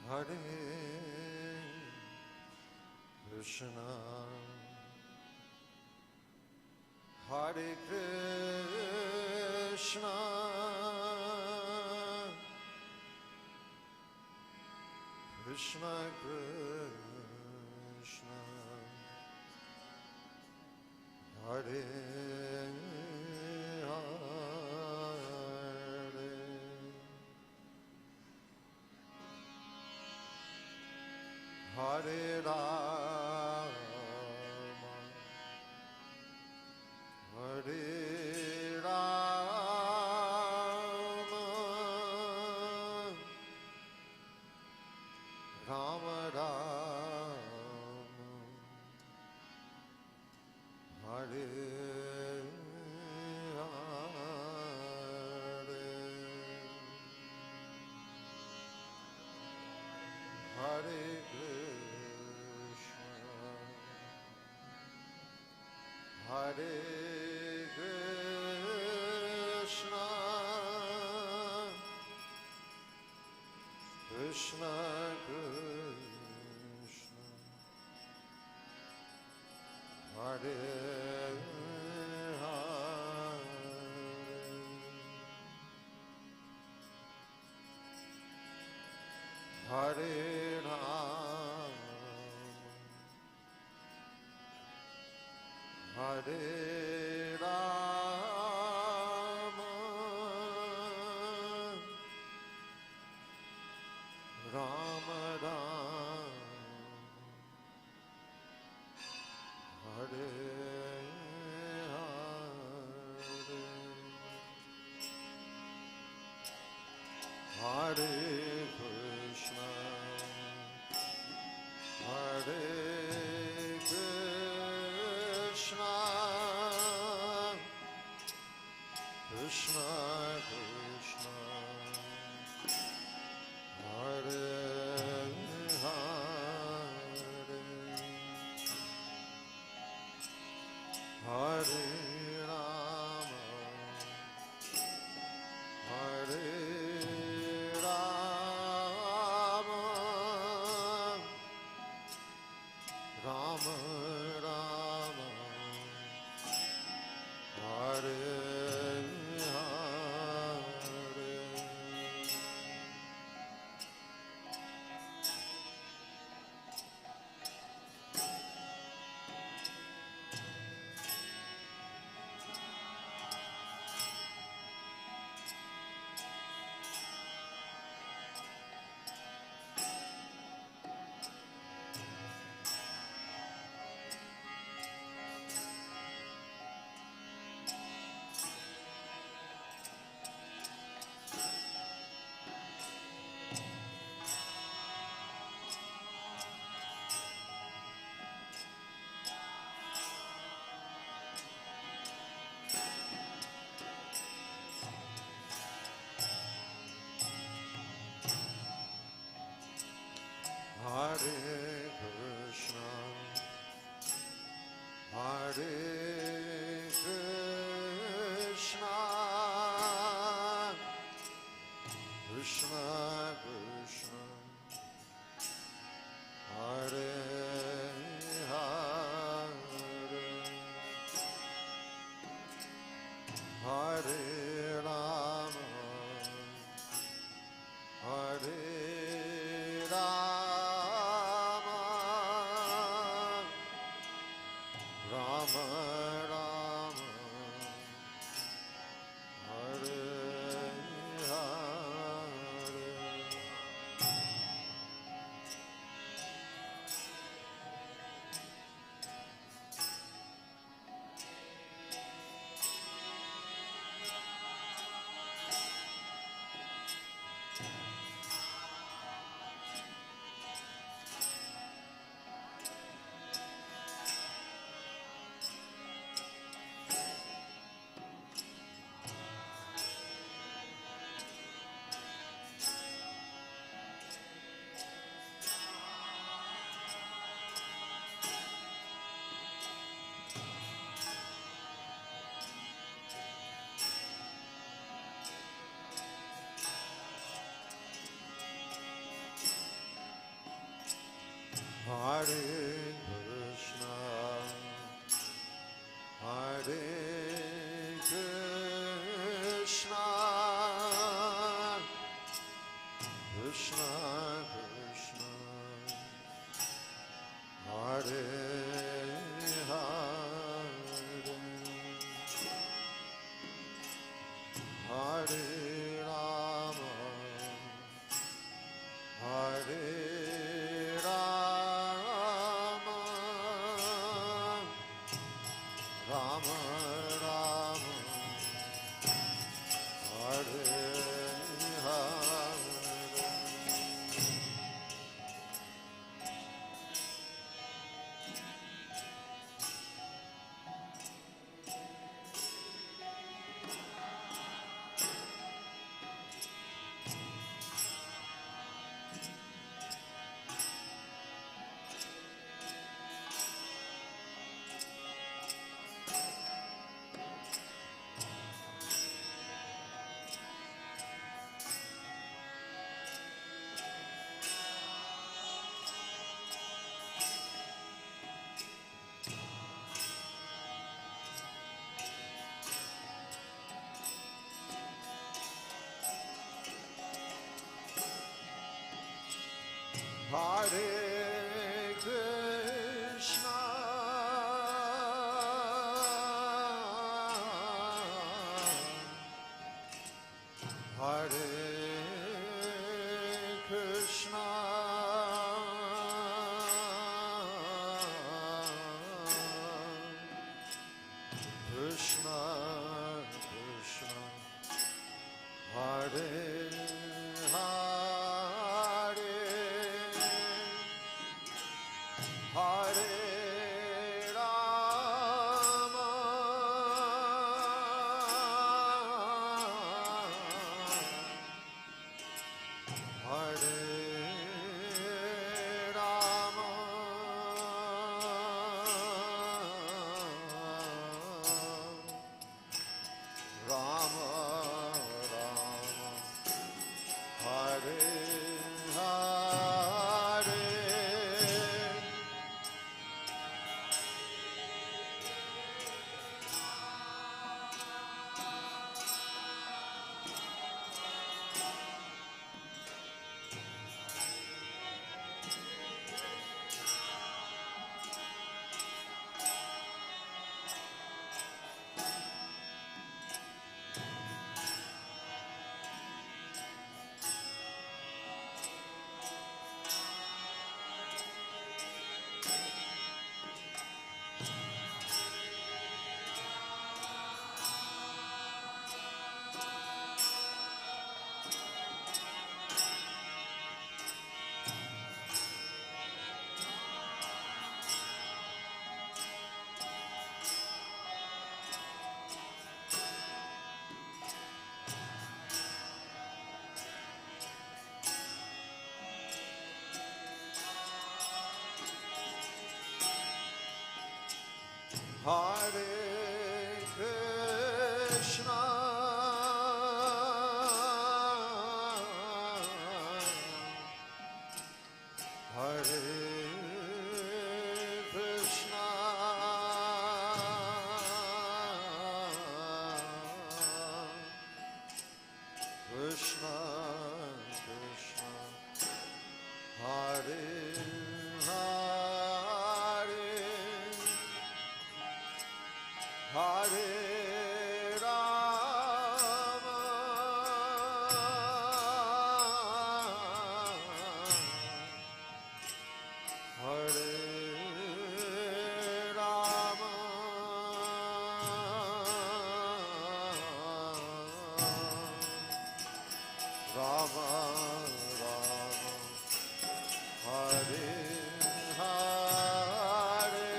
Hare Krishna, Hare Krishna, Krishna Krishna, Hare Hare, Hare Rama, Hare Rama, Rama Rama, Hare Hare, Hare Krishna, Hare Krishna, Krishna Krishna, Hare Hare, Hare Ram, Hare Rama, Rama Rama, Hare Hare, Hare Krishna, Hare Krishna, Krishna Krishna, Hare Hare, Hare Rama, Hare Rama, Rama Rama, Hare Hare, Hare Krishna, Hare Krishna, Krishna Krishna, Hare Hare, Hare Rama, Hare Rama, Rama Hare Krishna, Hare Krishna, Krishna Krishna, Hare Hare, Hare Rama, Hare Rama, Rama Rama, Hare Hare. Hare Krishna, Hare Krishna, Krishna Krishna, Hare Hare, Hare Rama, Hare Rama, Rama Rama, Hare Hare, Hare Krishna, Hare Krishna, Krishna Krishna, Hare Hare, Hare Rama, Hare Rama, Rama Rama, Hare Hare,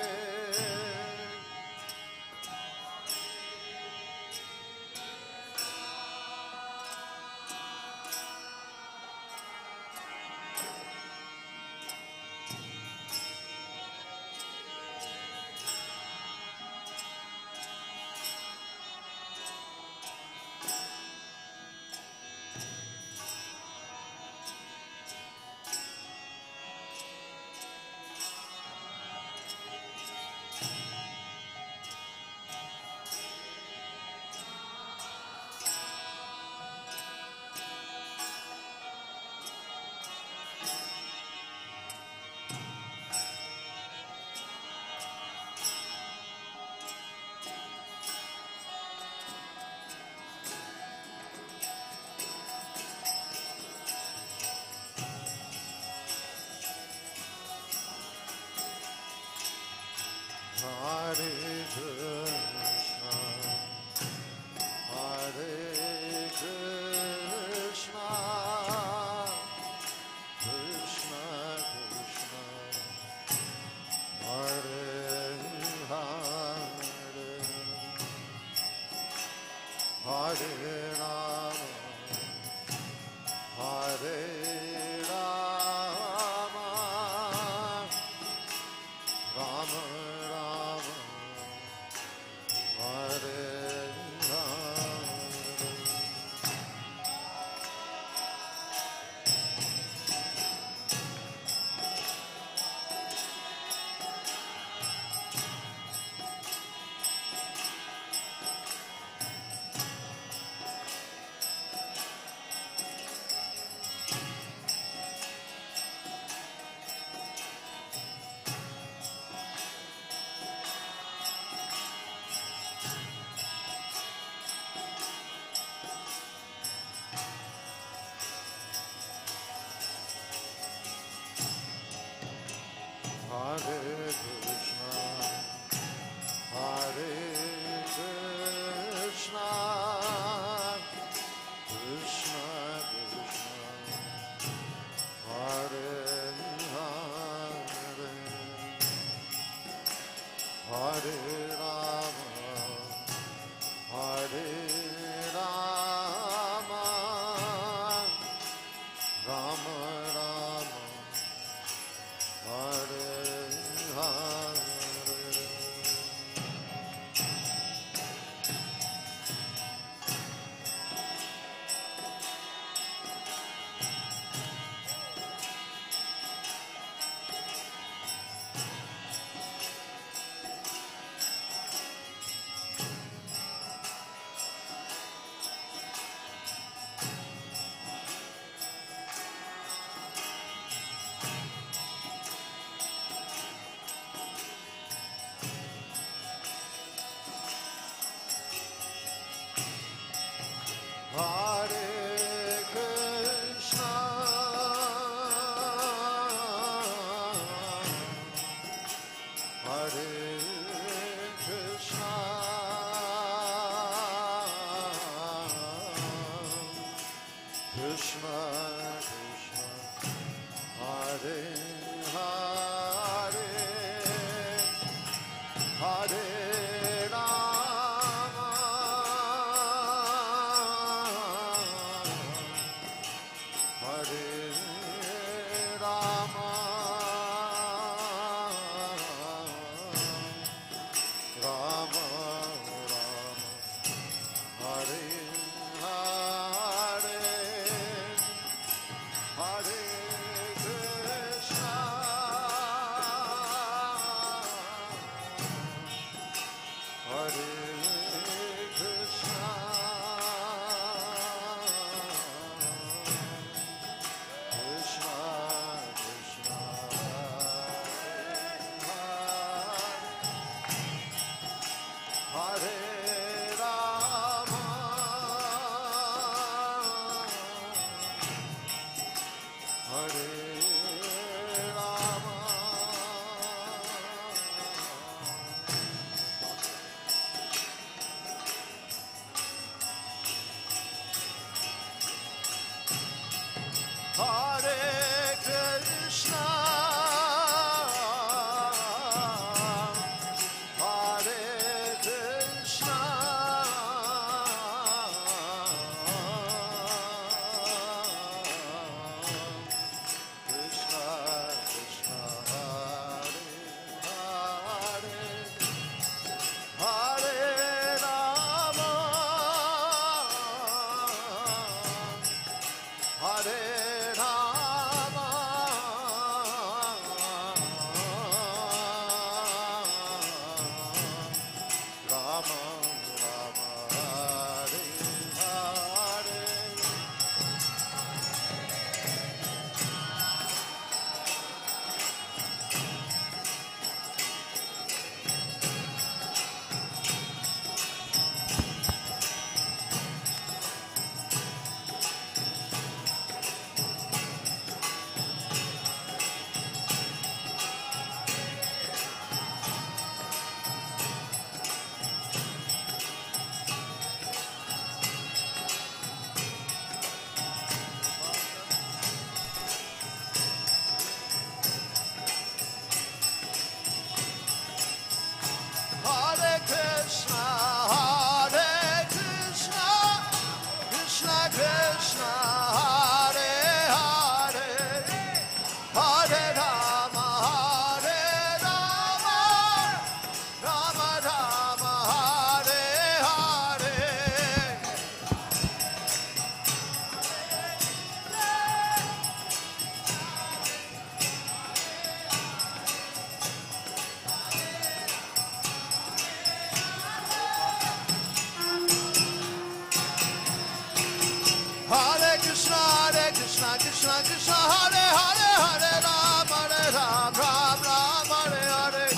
Krishna Krishna Krishna Hare Hare Hare Ram Ram Ram Hare Hare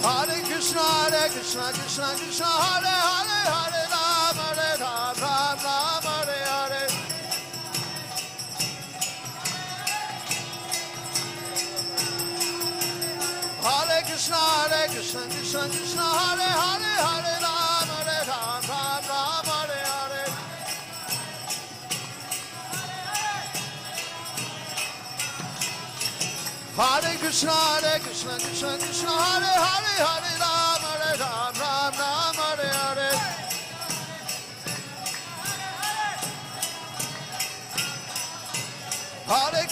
Hare Krishna Krishna Krishna Hare Hare Hare Ram Ram Hare Hare Hare Krishna Krishna Krishna Hare Hare Hare Ram Ram Hare Hare Hare Krishna Krishna Krishna Hare Hare Hare Ram Ram Hare Hare Hare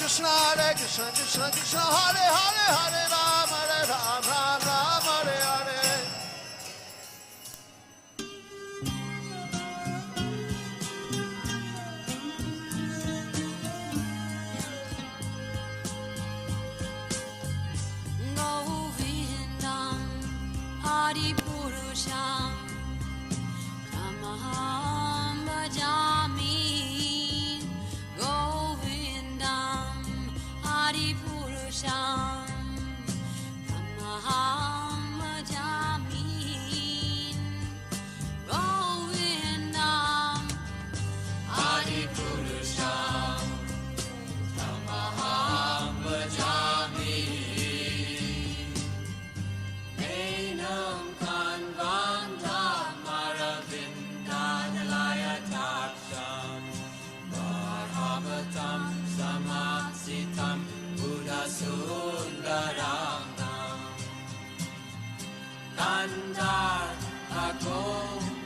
Krishna Krishna Krishna Hare Hare Hare Ram Ram Hare Hare Govindam Hari Purusham Tamaham Bhajami Govindam Hari Purusham Tamaham Bhajami Govindam Hari Purusham Tamaham Bhajami Enam Kanvandam Aravindanalaya Darshan Bhagavatam Samasitam Buddha Sundaranam Kandar Ako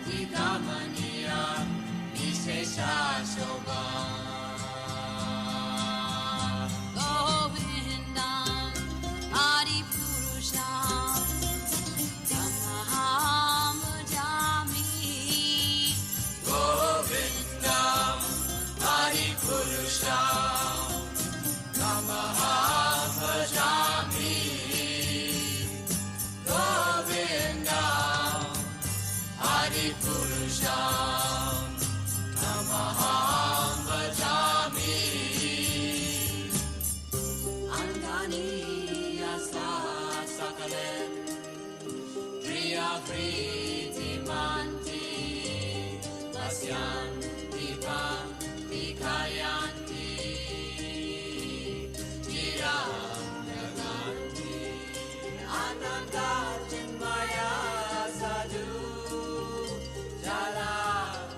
Vikamaniya Vishesha Shobha Govindam Adi Purusham Tamaham Bhajami Govindam Adi Purusham Tamaham Bhajami Govindam Adi Purusham Tamaham Bhajami Angani Yasa Sakalen Priya Priti Manti Vasyan Divan Vikayanti Chiram Naganti Ananda Chinmaya Sadhu Jala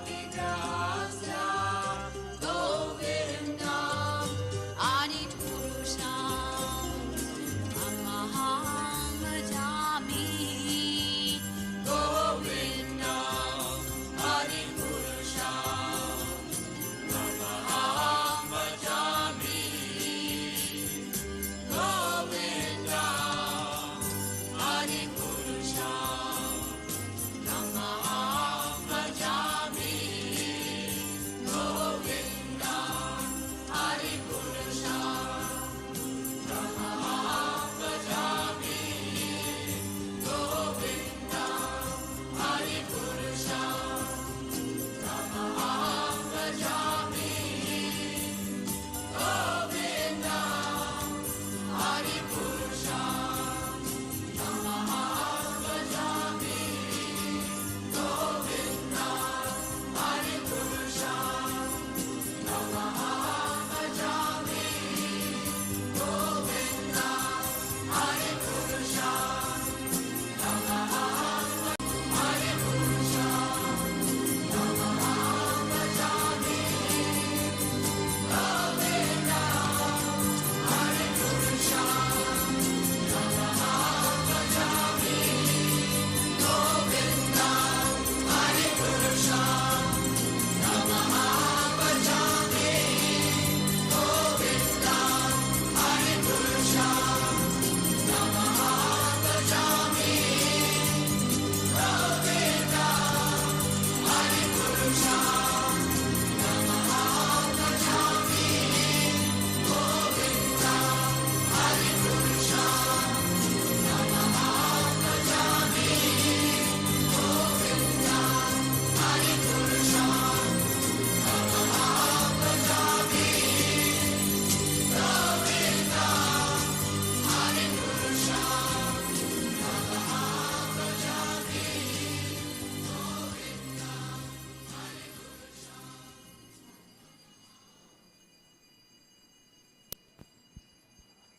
Vigrahasya Govindam Adi Purusham Tamaham Bhajami Govindam Adi Purusham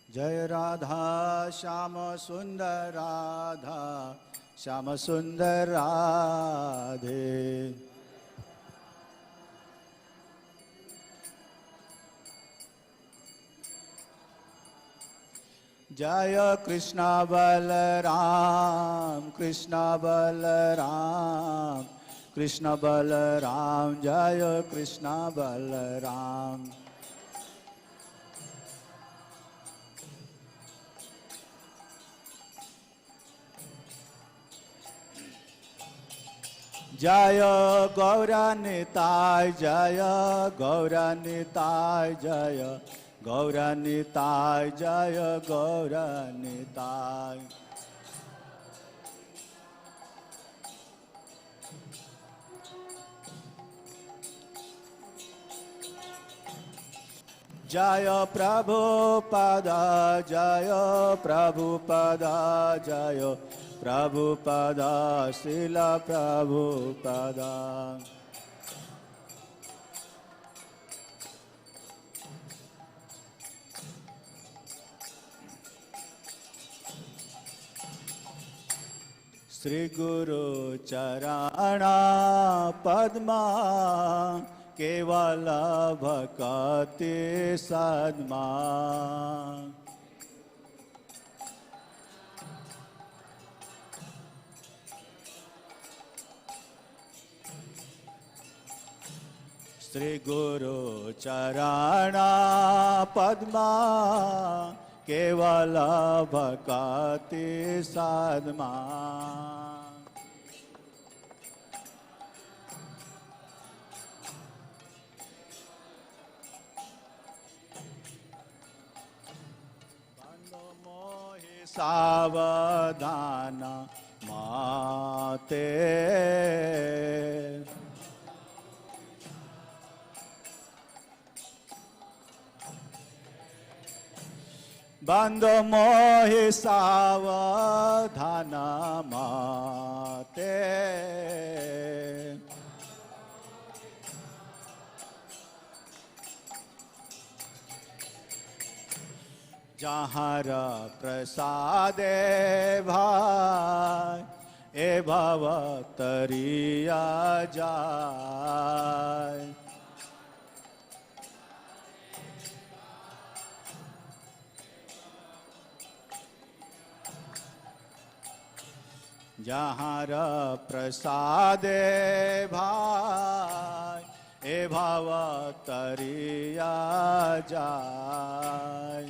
जय राधा श्याम सुंदर राधा श्याम सुंदर राधे। जय कृष्ण बलराम कृष्ण बलराम कृष्ण बलराम जय कृष्ण बलराम। जय गौरानिताय जय गौरानिताय जय गौरानिताय जय गौरानिताय। जय प्रभुपदा जय प्रभुपदा जय प्रभुपदा श्रील प्रभुपदा। श्री गुरु चरण पद्मा केवल भक्ति सद्मा। श्री गुरु चरण पद्मा केवल भक्ति सद्मा। बंधु मोहि सावधान माते बंधु मोहि सावधान माते। जहाँ प्रसादे भाई ए भव तरिया जाय। जहाँ प्रसादे भाई ए भव तरिया जाय।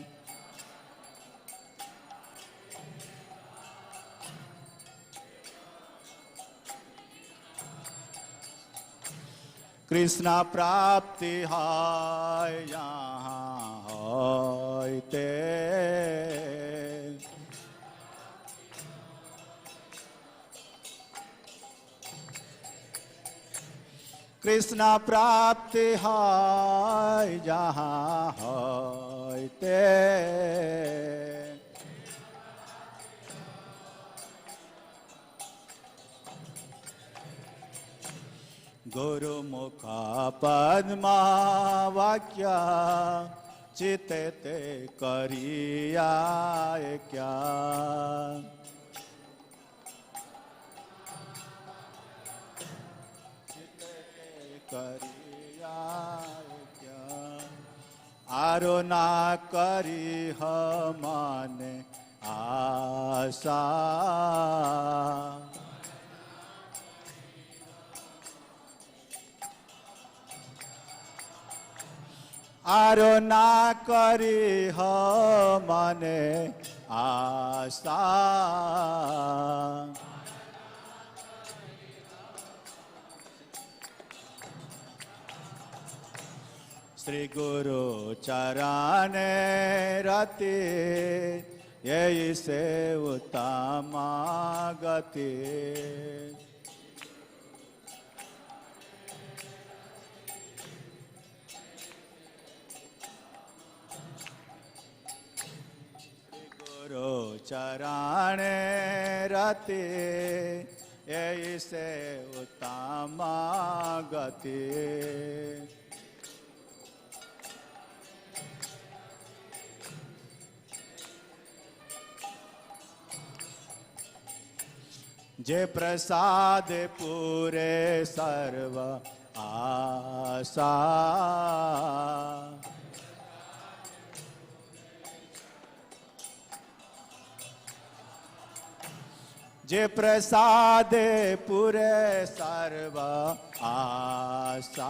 कृष्ण प्राप्ति हाय यहाँ होते। कृष्ण प्राप्ति हाय जहाँ होते। गुरुमुख पद्मा वाक्य चिते ते करिया क्या। करिया क्या आरो ना करी हमने आशा। आरो ना करी हमने आशा। श्री गुरु चरण रति यही से उत्तम गति। गुरु चरण रति यही से उत्तम गति। जे प्रसाद पूरे सर्व आशा जे प्रसाद पूरे सर्व आशा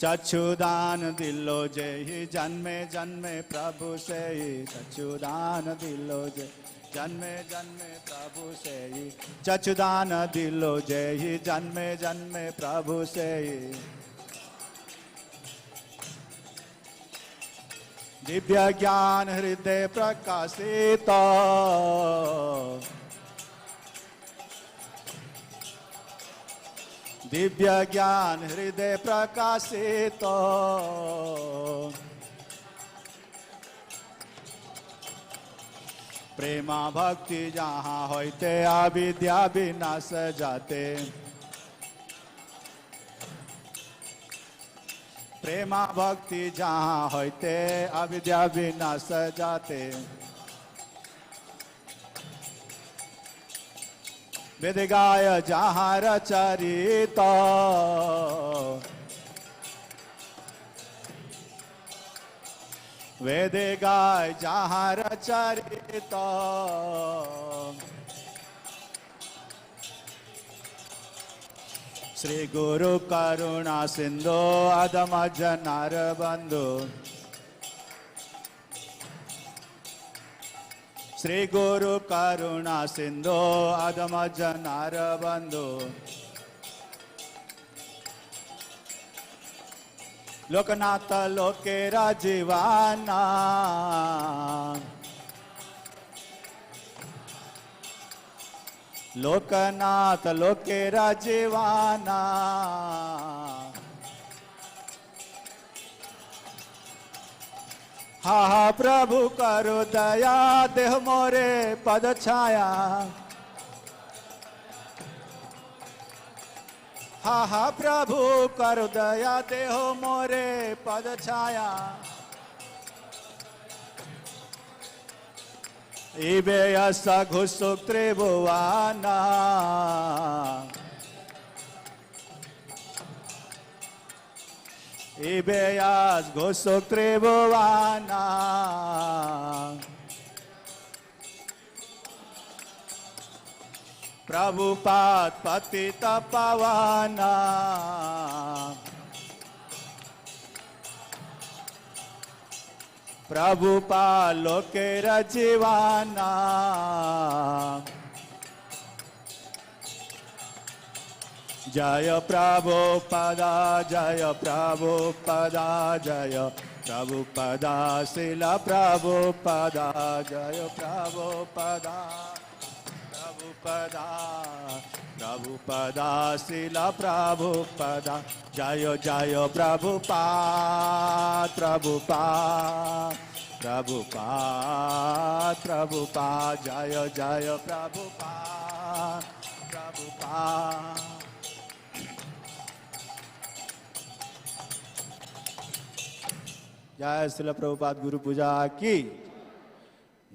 चक्षुदान दिलो जय ही जन्मे जन्मे प्रभु से ही चक्षुदान दिलो जय जन्मे जन्मे प्रभु से ही चक्षुदान दिलो जय ही जन्मे जन्मे प्रभु से ही दिव्य ज्ञान हृदय प्रकाशित दिव्य ज्ञान हृदय प्रकाशित प्रेमा भक्ति जहाँ होते अविद्या विनाश जाते प्रेमा भक्ति जहाँ होते अविद्या विनाश जाते वेद गाय जहाँ रचरित वेद गाय जहाँ रचरित श्री गुरु करुणा सिंधु अधम जनार बंधु श्री गुरु करुणा सिंधु अधम जनार बंधु लोकनाथ लोकेरा जीवाना लोकनाथ लोकेरा जीवाना हा हा प्रभु करो दया देह मोरे पद छाया हा हा प्रभु करो दया देह मोरे पद छाया इबे यसा घुसुक त्रिभुवाना इबेयास घोषक त्रिभुवाना प्रभुपाद पतित पावाना प्रभुपाद लोकेर जीवाना जय प्रभुपदा जय प्रभुपदा जय प्रभुपदा शिला प्रभुपदा जय प्रभुपदा प्रभुपदा प्रभुपदा शिला प्रभुपदा जय जय प्रभुपाद प्रभुपाद प्रभुपाद प्रभुपाद जय जय प्रभुपाद प्रभुपाद जय श्रील प्रभुपाद गुरु पूजा की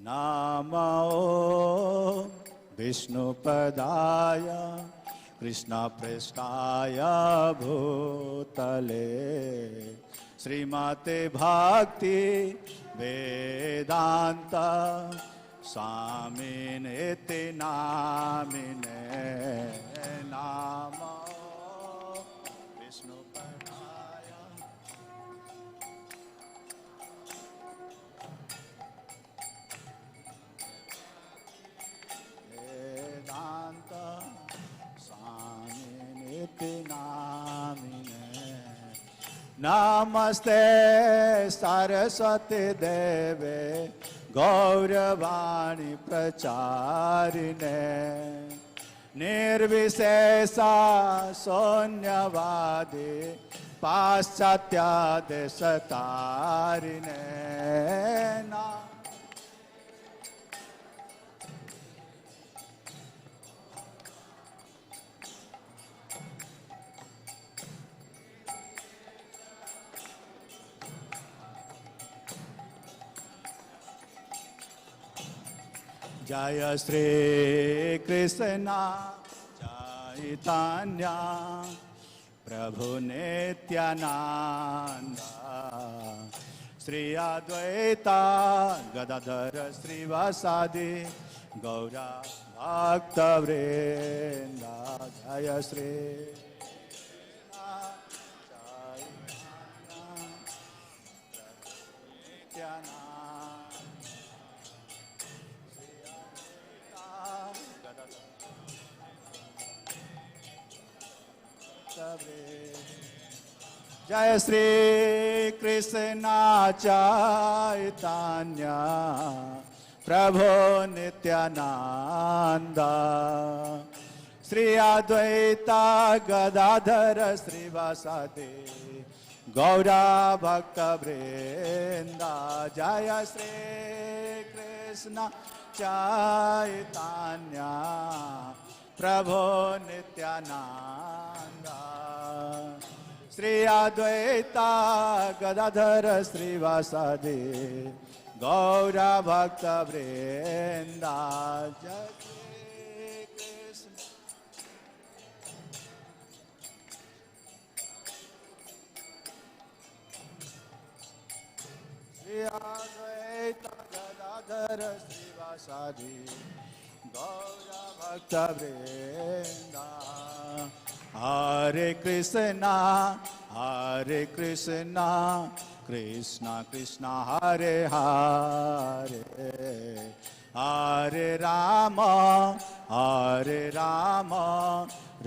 नमो विष्णुपदाय कृष्ण पृष्ठाय भूतले श्रीमते भक्ति वेदांत स्वामिनेति नामिने नमो विष्णुपदाय वेदांत स्वामिनेति नामिने नमस्ते सरस्वती देवे गौरवाणी प्रचारिणे निर्विशेषा शून्यवादी पाश्चात्यादेशतारिणे जय श्री कृष्ण चैतन्य प्रभु नित्यानंद श्री अद्वैता गदाधर श्रीवासादि गौरा भक्त वृंद जय श्री जय श्री कृष्ण चैतन्य प्रभु नित्यानंद श्री अद्वैता गदाधर श्रीवासादि गौरा भक्त वृंद जय श्री कृष्ण चैतन्य प्रभु नित्यानंद श्री अद्वैता गदाधर श्रीवासादि गौरा भक्त वृंद जय श्री कृष्ण श्री अद्वैता गदाधर श्रीवासादि गौरा भक्त वृंद हरे कृष्णा कृष्णा कृष्णा हरे हरे हरे राम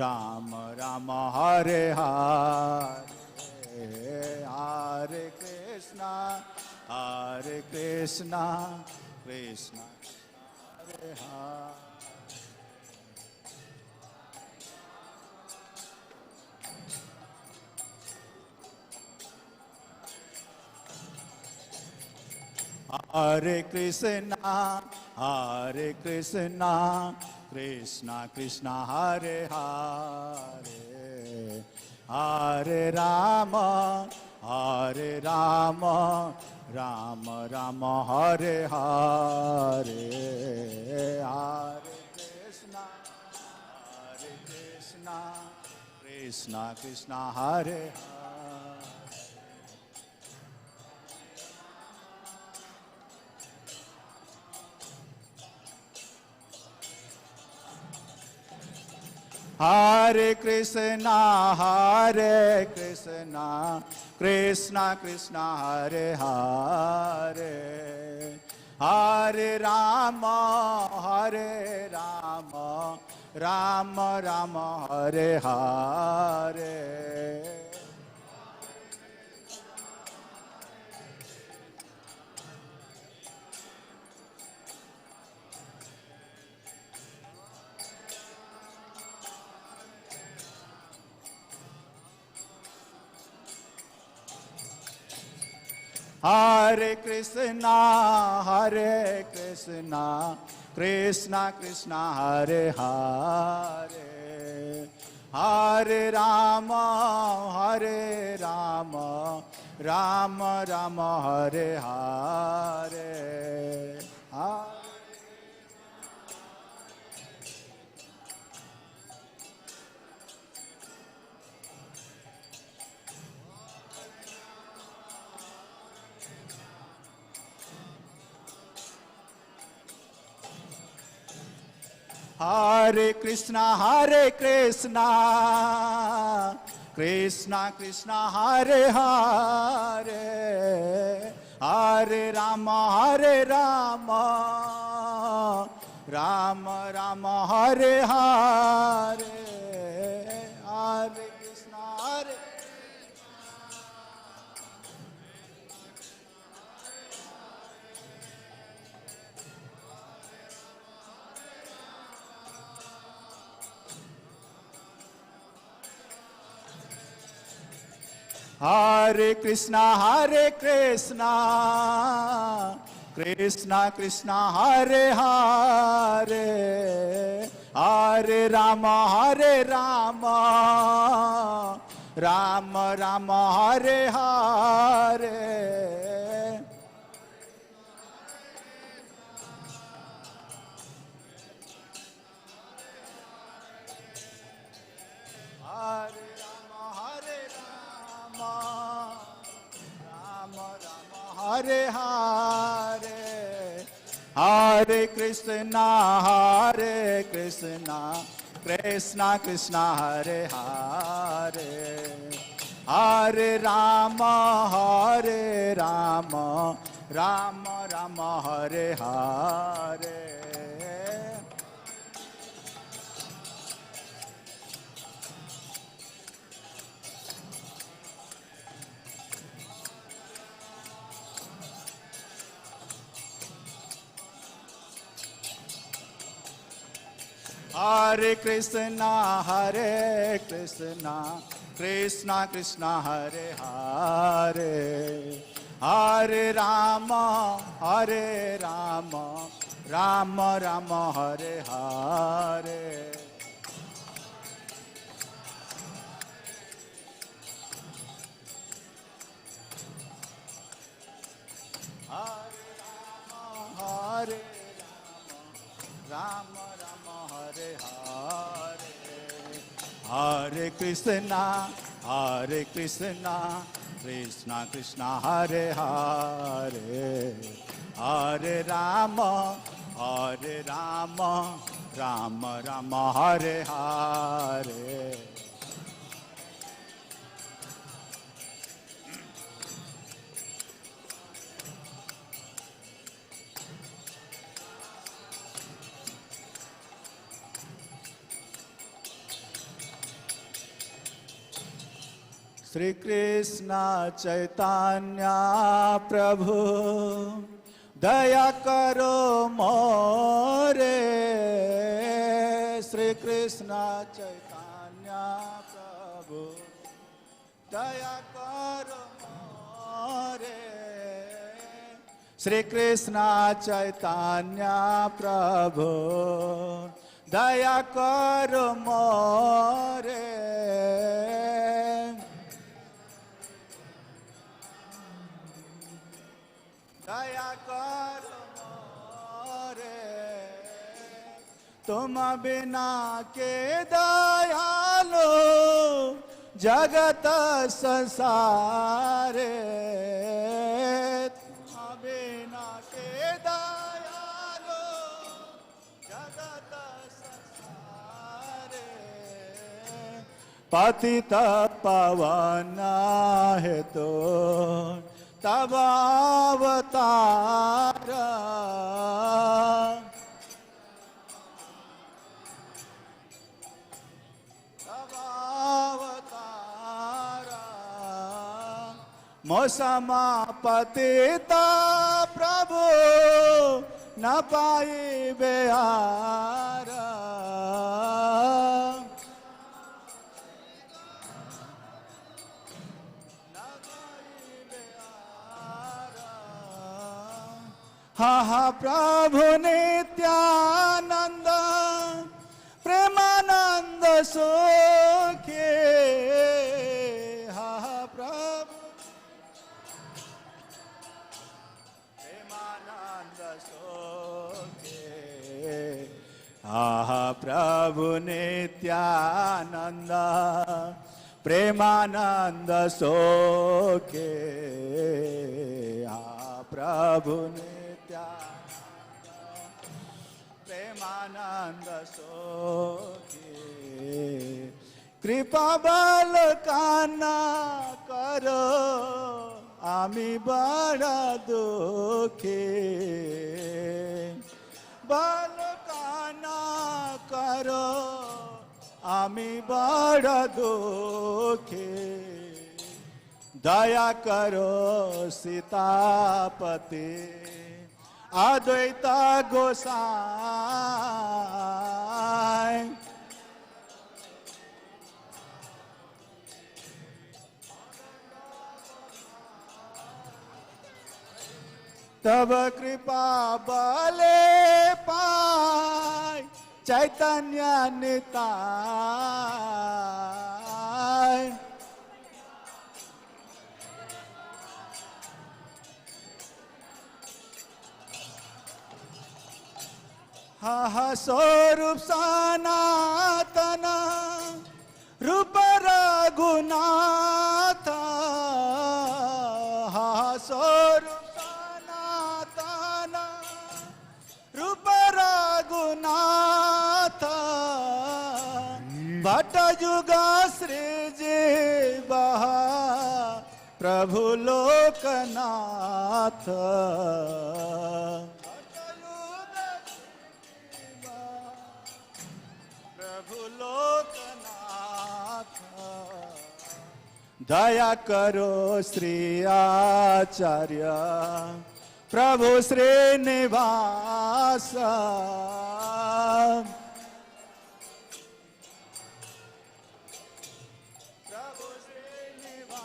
राम राम हरे हरे हरे कृष्णा कृष्णा हरे हरे हरे कृष्णा कृष्णा कृष्णा हरे हरे हरे राम राम राम हरे हरे हरे कृष्णा कृष्णा कृष्णा हरे हरे कृष्णा कृष्णा कृष्णा हरे हरे हरे राम राम राम हरे हरे हरे कृष्णा कृष्णा कृष्णा हरे हरे हरे राम राम राम हरे हरे हरे कृष्णा कृष्णा कृष्णा हरे हरे हरे राम राम राम हरे हरे हरे कृष्णा हरे Krishna Krishna Krishna Hare Hare Hare Ram Ram Ram Hare Hare Hare Hare, Hare Krishna, Krishna Krishna, Hare Hare, Hare Rama, Rama Rama, Hare Hare. Hare Krishna, Krishna Krishna, Hare Hare, Hare Rama, Rama Rama, Hare Hare. Hare Rama, Hare Hare, Hare Krishna, Krishna Krishna, Hare Hare, Hare Rama, Rama Rama, Hare Hare. Shri Krishna Chaitanya Prabhu, Daya Karo More. Shri Krishna Chaitanya Prabhu, Daya Karo More. Shri Krishna Chaitanya Prabhu, Daya Karo More. दया करो मोरे, तुम बिना के दयालो जगत संसारे, तुम बिना के दयालो जगत संसारे, पतित पावन है तो तब अवतार, मौसमा पतिता प्रभु न पाई बेहार, हा प्रभु नित्यानंद प्रेमानंद सुखे, हा प्रभु प्रेमानंद सुखे, हा प्रभु नित्यानंद प्रेमानंद सुखे, हा प्रभु प्रेमानंद सोखे, कृपा बल काना करो आमी बड़ा दुखे, बल काना करो आमी बड़ा दुखे, दया करो सीतापति अद्वैत गोसाई, तब कृपा बले पाई चैतन्य निताय, हा स्वरूप सनातन रूप रघुनाथ, हा स्वरूप भट्ट युग श्रीजीवा प्रभु लोकनाथ प्रभु लोकनाथ दया करो श्री आचार्य प्रभु श्रीनिवास प्रभु श्रीनिवास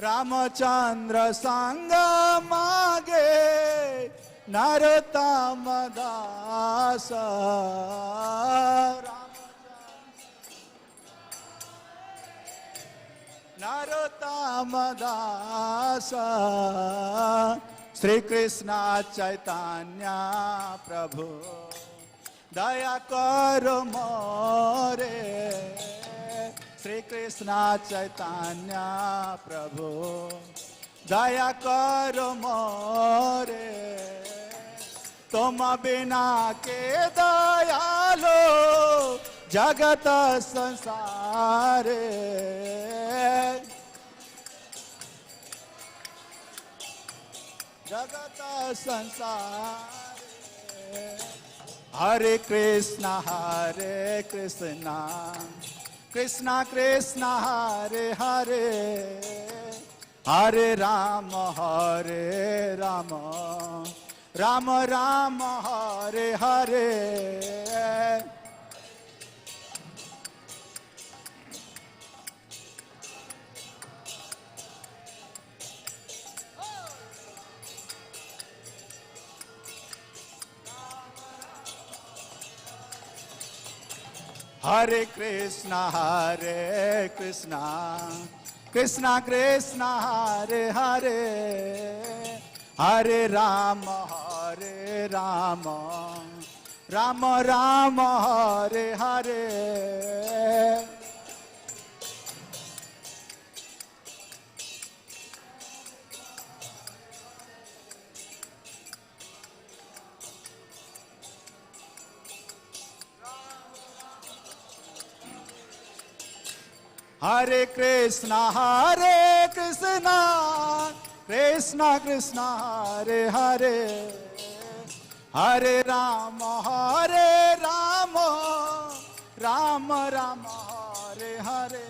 रामचंद्र संग मागे नरोत्तम दास नरोत्तम दास श्री कृष्ण चैतन्य प्रभु दया करो मोरे श्री कृष्ण चैतन्य प्रभु दया करो मोरे तुम बिना के दयालो जगत संसारे जगत संसारे हरे कृष्ण कृष्ण कृष्ण हरे हरे हरे राम राम राम हरे हरे हरे कृष्ण कृष्ण कृष्ण हरे हरे हरे राम राम राम हरे हरे हरे कृष्ण कृष्ण कृष्ण हरे हरे हरे राम राम राम हरे हरे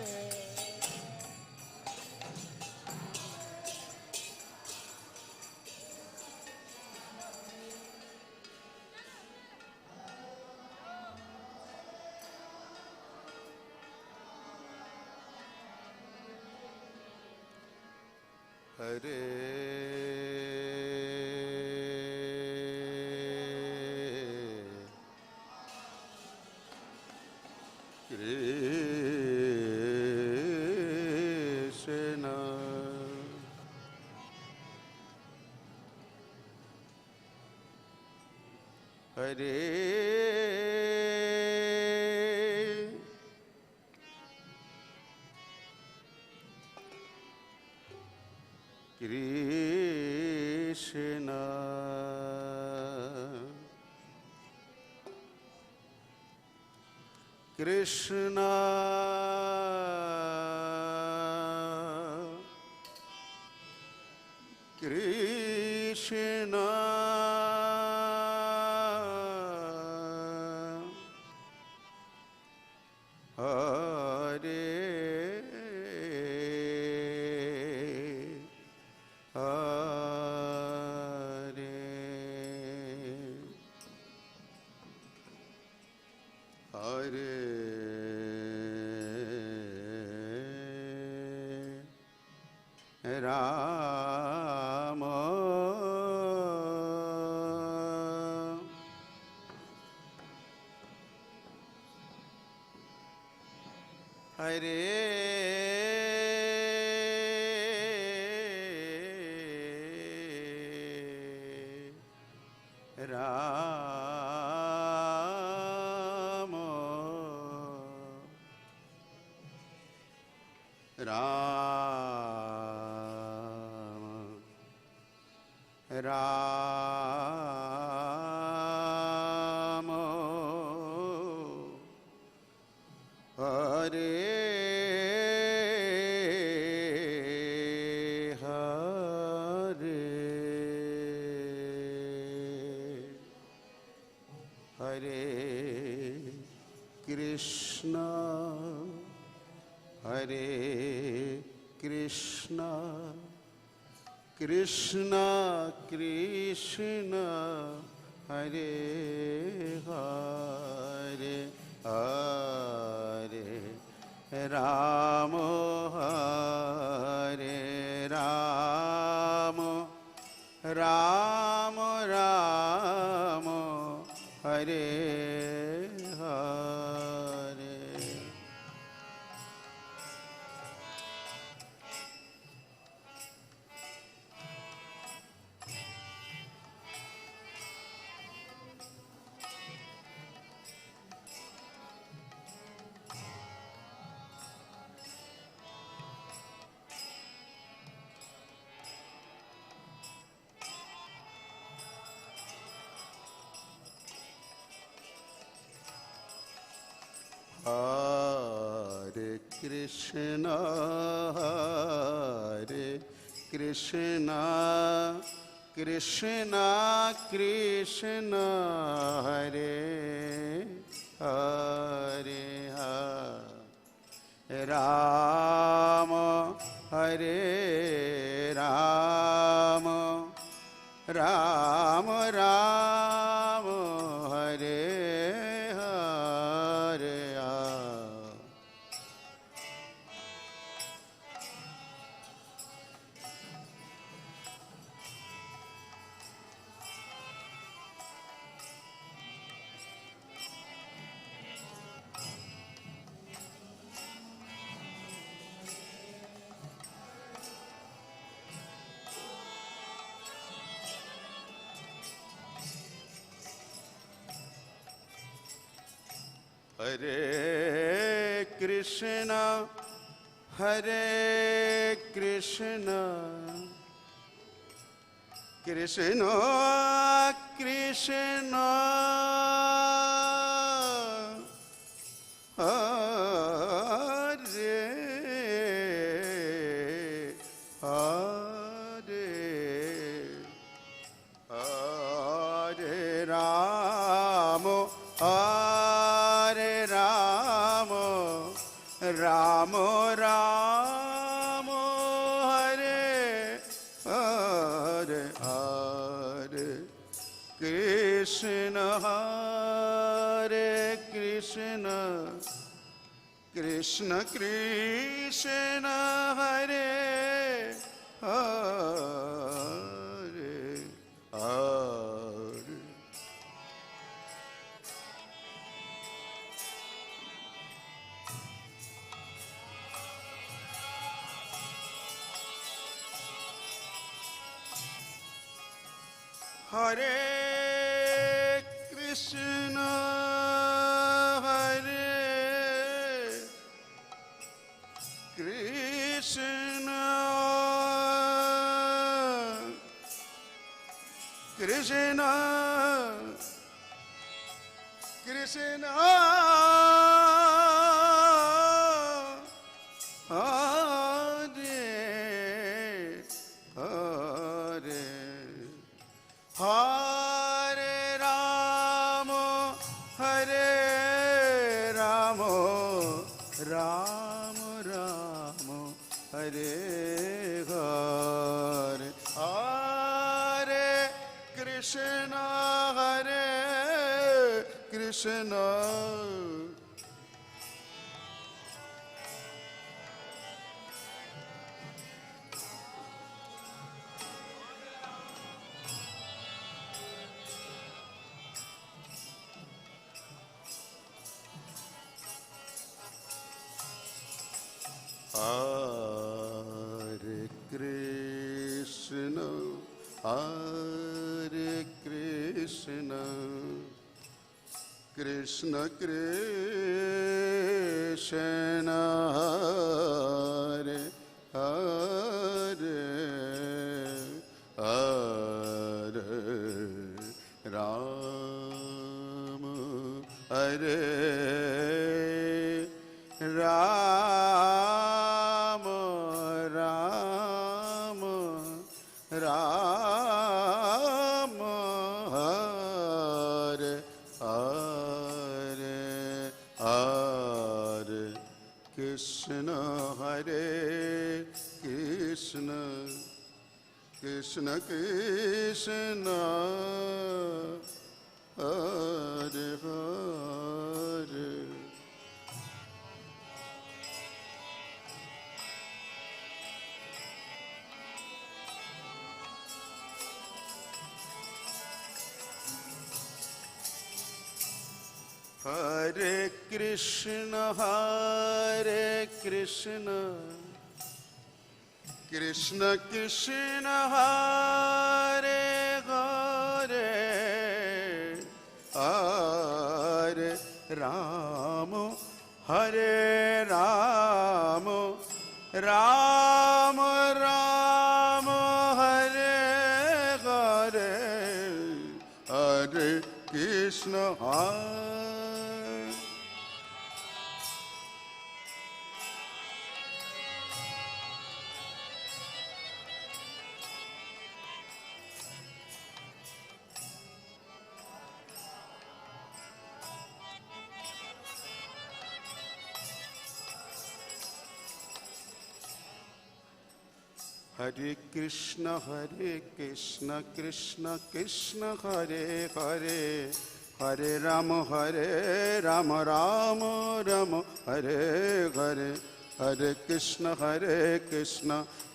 हरे कृष्ण हरे कृष्ण कृष्ण कृष्ण हरे राम हरे Ram Ram Hare Krishna, Hare Krishna, Krishna Krishna, Hare Hare, Hare Rama, Hare Rama, Rama Rama, Hare Hare. Hare Krishna, Hare Krishna, Krishna Krishna, Hare Hare, Hare Rama, Hare Rama, Rama Rama, Hare Hare. Hare Krishna, Hare Krishna, Krishna Krishna, Hare Hare, Hare Rama, Hare Rama, Rama Rama, Hare Hare, Hare Krishna, Hare Krishna, Krishna Krishna, Hare Hare, Hare. Hare Krishna, Hare Krishna, Krishna Krishna, Hare Hare, Hare Rama, Hare Rama, Rama Rama, Hare Hare, Hare Krishna, Hare Krishna, Hare Krishna, Hare Krishna, Krishna Krishna, Hare Hare, Hare Rama, Hare Rama, Rama Rama, Hare Hare. Krishna Hare Krishna Krishna Krishna Hare Hare Hare Krishna Krishna Krishna Hare Hare Hare Rama Hare Rama Rama Rama Hare Hare Hare Krishna Hare Hare Krishna Krishna Krishna Hare Hare Hare Rama Rama Rama Hare Hare Hare Krishna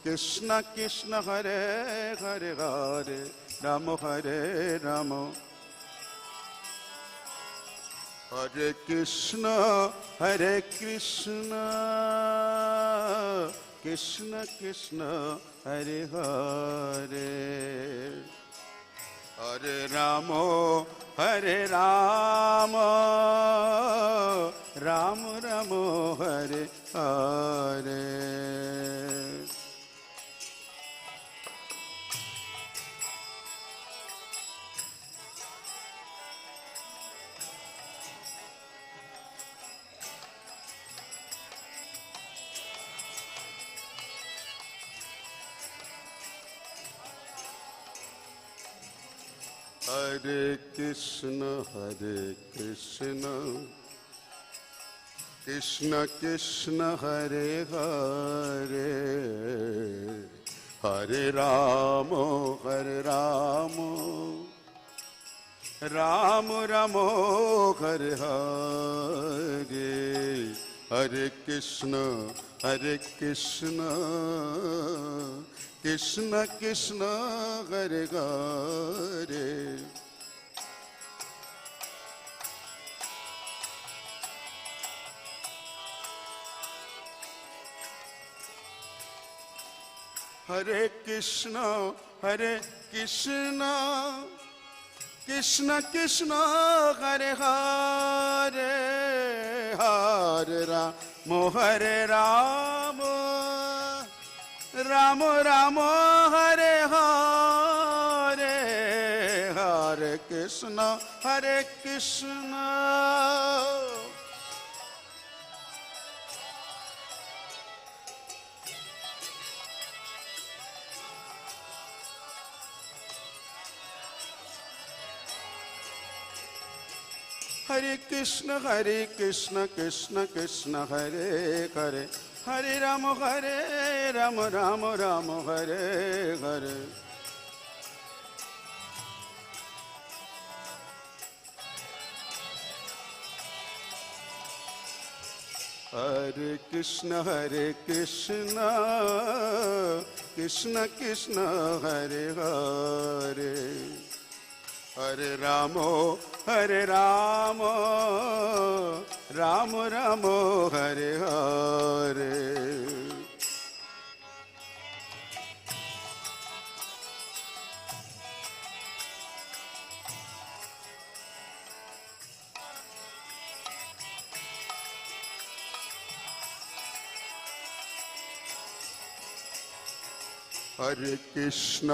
Krishna Krishna Hare Hare Hare Rama Rama Hare Krishna Krishna Krishna Hare Hare Hare Rama Rama Rama Hare Hare Hare Krishna Krishna Krishna Hare Hare Hare Rama Rama Rama Hare Hare Hare Krishna Krishna Krishna Hare Hare Hare Krishna Krishna Krishna Hare Hare Hare Rama Rama Rama Hare Hare Hare Krishna Hare Krishna Krishna Krishna Hare Hare Hare Rama Rama Rama Hare Hare Hare Krishna Krishna Krishna Hare Hare Hare Rama Rama Rama Hare Hare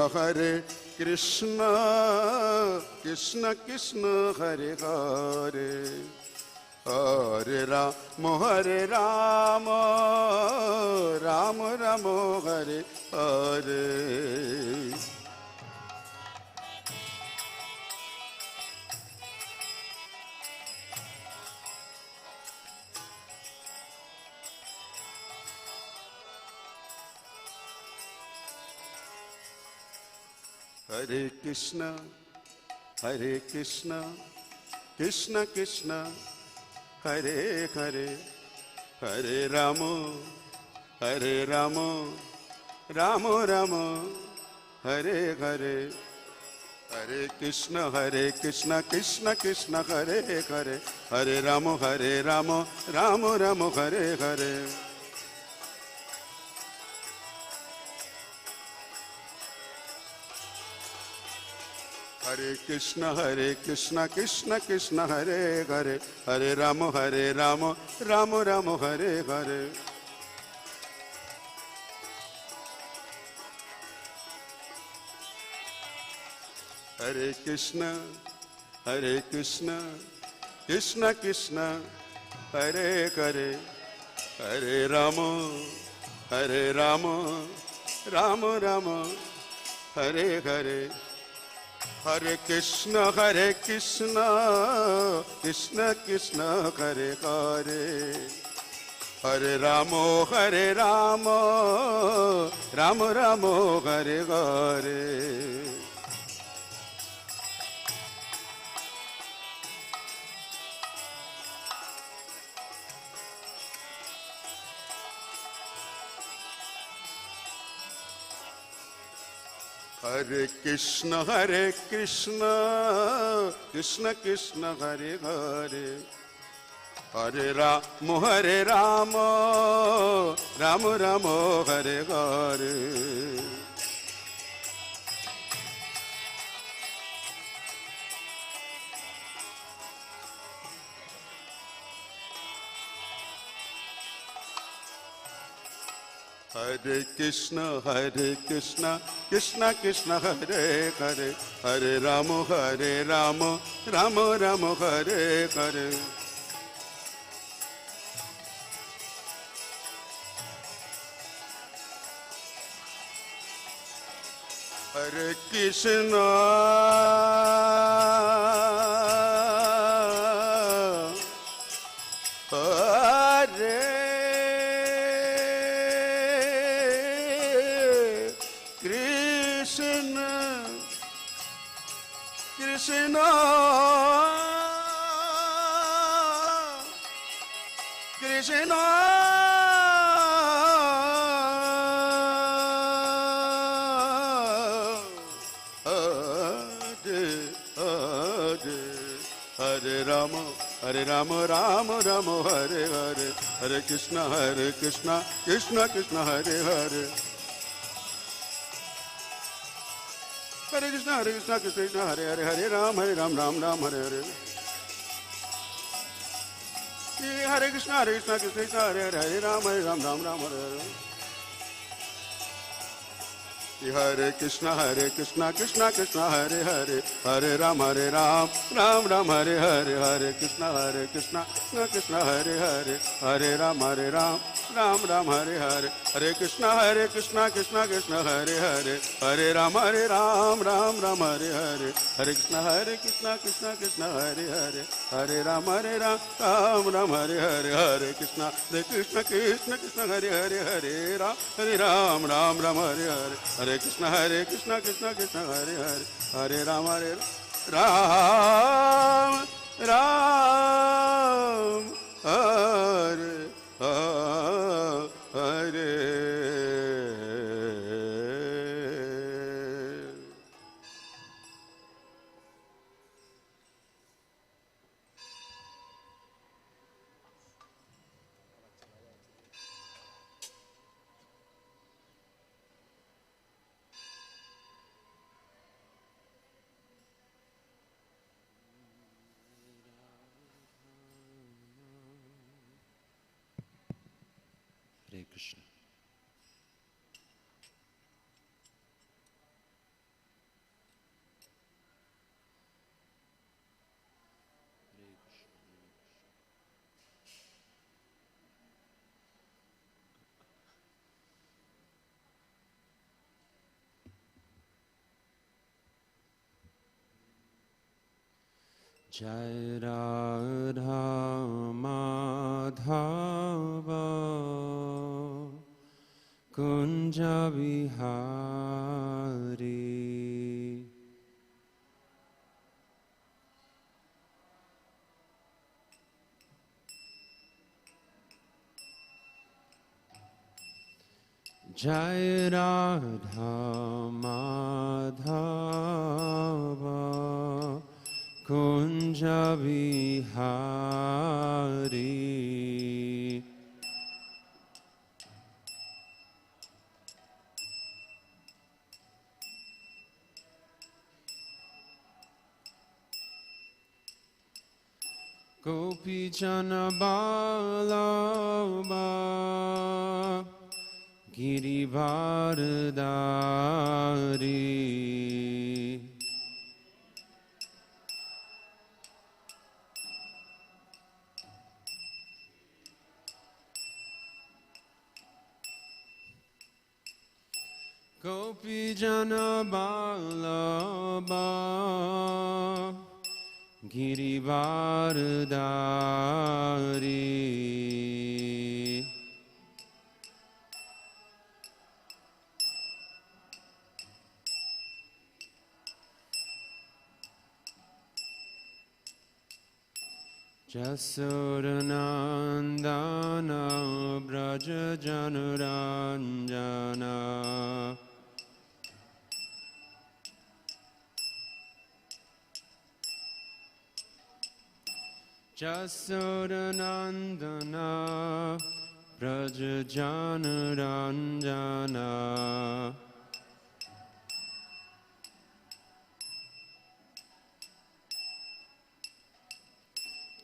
Hare Krishna Krishna Krishna Hare Hare Hare Rama Rama Rama Hare Hare Hare Krishna, Hare Krishna, Krishna Krishna, Hare Hare, Hare Rama, Hare Rama, Rama Rama, Hare Hare. Hare Krishna, Krishna Krishna, Hare Hare, Hare Rama, Rama Rama, Hare Hare. Hare Krishna, Krishna Krishna, Hare Hare, Hare Rama, Rama Rama, Hare Hare. Hare Krishna, Krishna Krishna, Hare Hare, Hare Rama, Rama Rama, Hare Hare. Hare Krishna, Krishna Krishna, Hare Hare, Hare Rama, Rama Rama, Hare Hare. Hare Krishna, Krishna Krishna, Hare Hare, Hare Rama, Rama Rama, Hare Hare. Hare Krishna, Krishna Krishna, Hare Hare, Hare Rama, Rama Rama, Hare Hare. Hare Krishna, Krishna Krishna, Hare Rama, Rama Rama, Hare Hare, Hare Krishna, Krishna Krishna, Hare Hare. Hare Krishna, Krishna, Hare Hare, Hare Ram, Ram Ram, Hare Hare. Hare Krishna, Krishna, Hare Hare, Ram, Ram Ram, Hare Hare. Hare Krishna, Krishna, Hare Hare, Hare Ram, Ram Ram, Hare Hare, Hare Krishna, Krishna, Hare Hare, Hare Ram, Ram Ram, Hare Hare, Hare Krishna, Krishna, Hare Hare, Hare Ram, Ram Hare Hare, Hare Krishna, Hare Hare, Hare Ram, Ram Hare Hare, Hare Krishna, Krishna, Hare Hare, Hare Ram, Ram Hare Hare, Hare Krishna, Krishna, Hare Hare, Hare Ram, Ram Hare Hare. Hare Krishna. Jai Radha Madhava Kunja Vihari Jai Radha Madhava Kunja Vihari. Gopi Jana Vallabha Girivardhari. Gopi Jana Vallabha Girivardhari. Jasodanandana Braja Janaranjana. Jasodanandana Braja Janaranjana.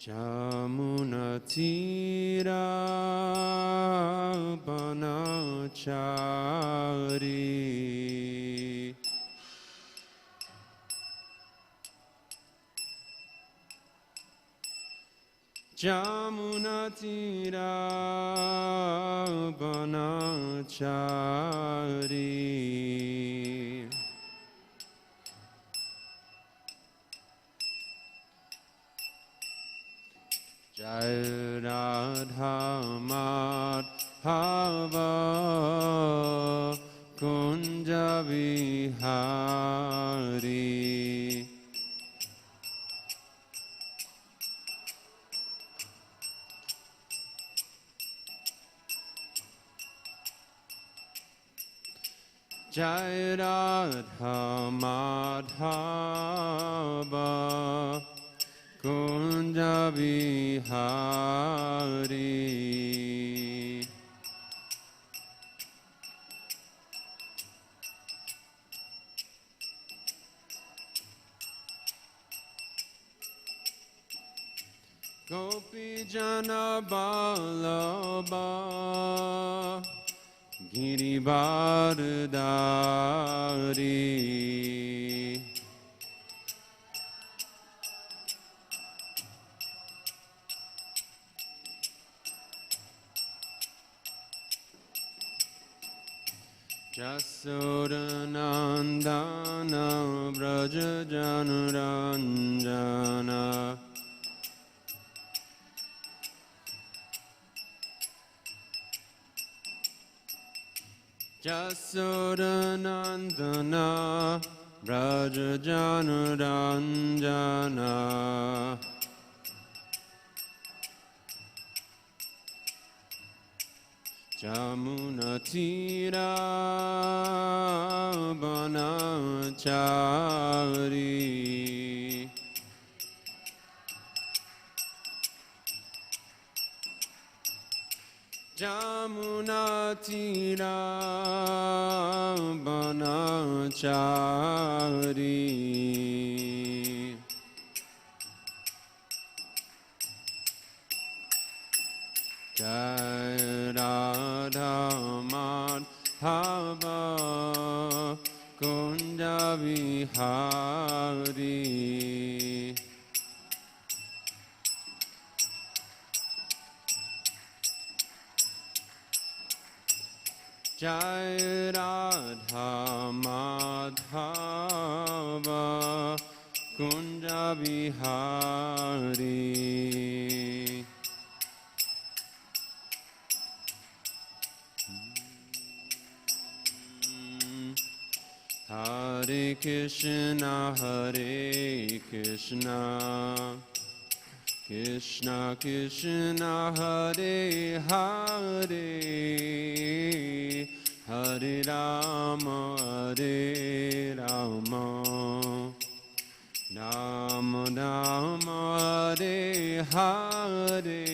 Jamunatira Banachari. Jamunatira Banachari. Jai Radha Madhava Kunja Vihari. Jai Radha Madhava Kunja Vihari. Gopi Jana Vallabha Girivardhari. Jasodanandana Braja Janaranjana. Jasodanandana Braja Janaranjana. Jamunatira Banachari. Jamunatira Banachari. Jai Radha Madhava Kunja Vihari. Jai Radha Madhava Kunja Vihari. Hare Krishna, Hare Krishna, Krishna Krishna, Hare Hare, Hare Rama, Hare Rama, Rama Rama, Hare Hare.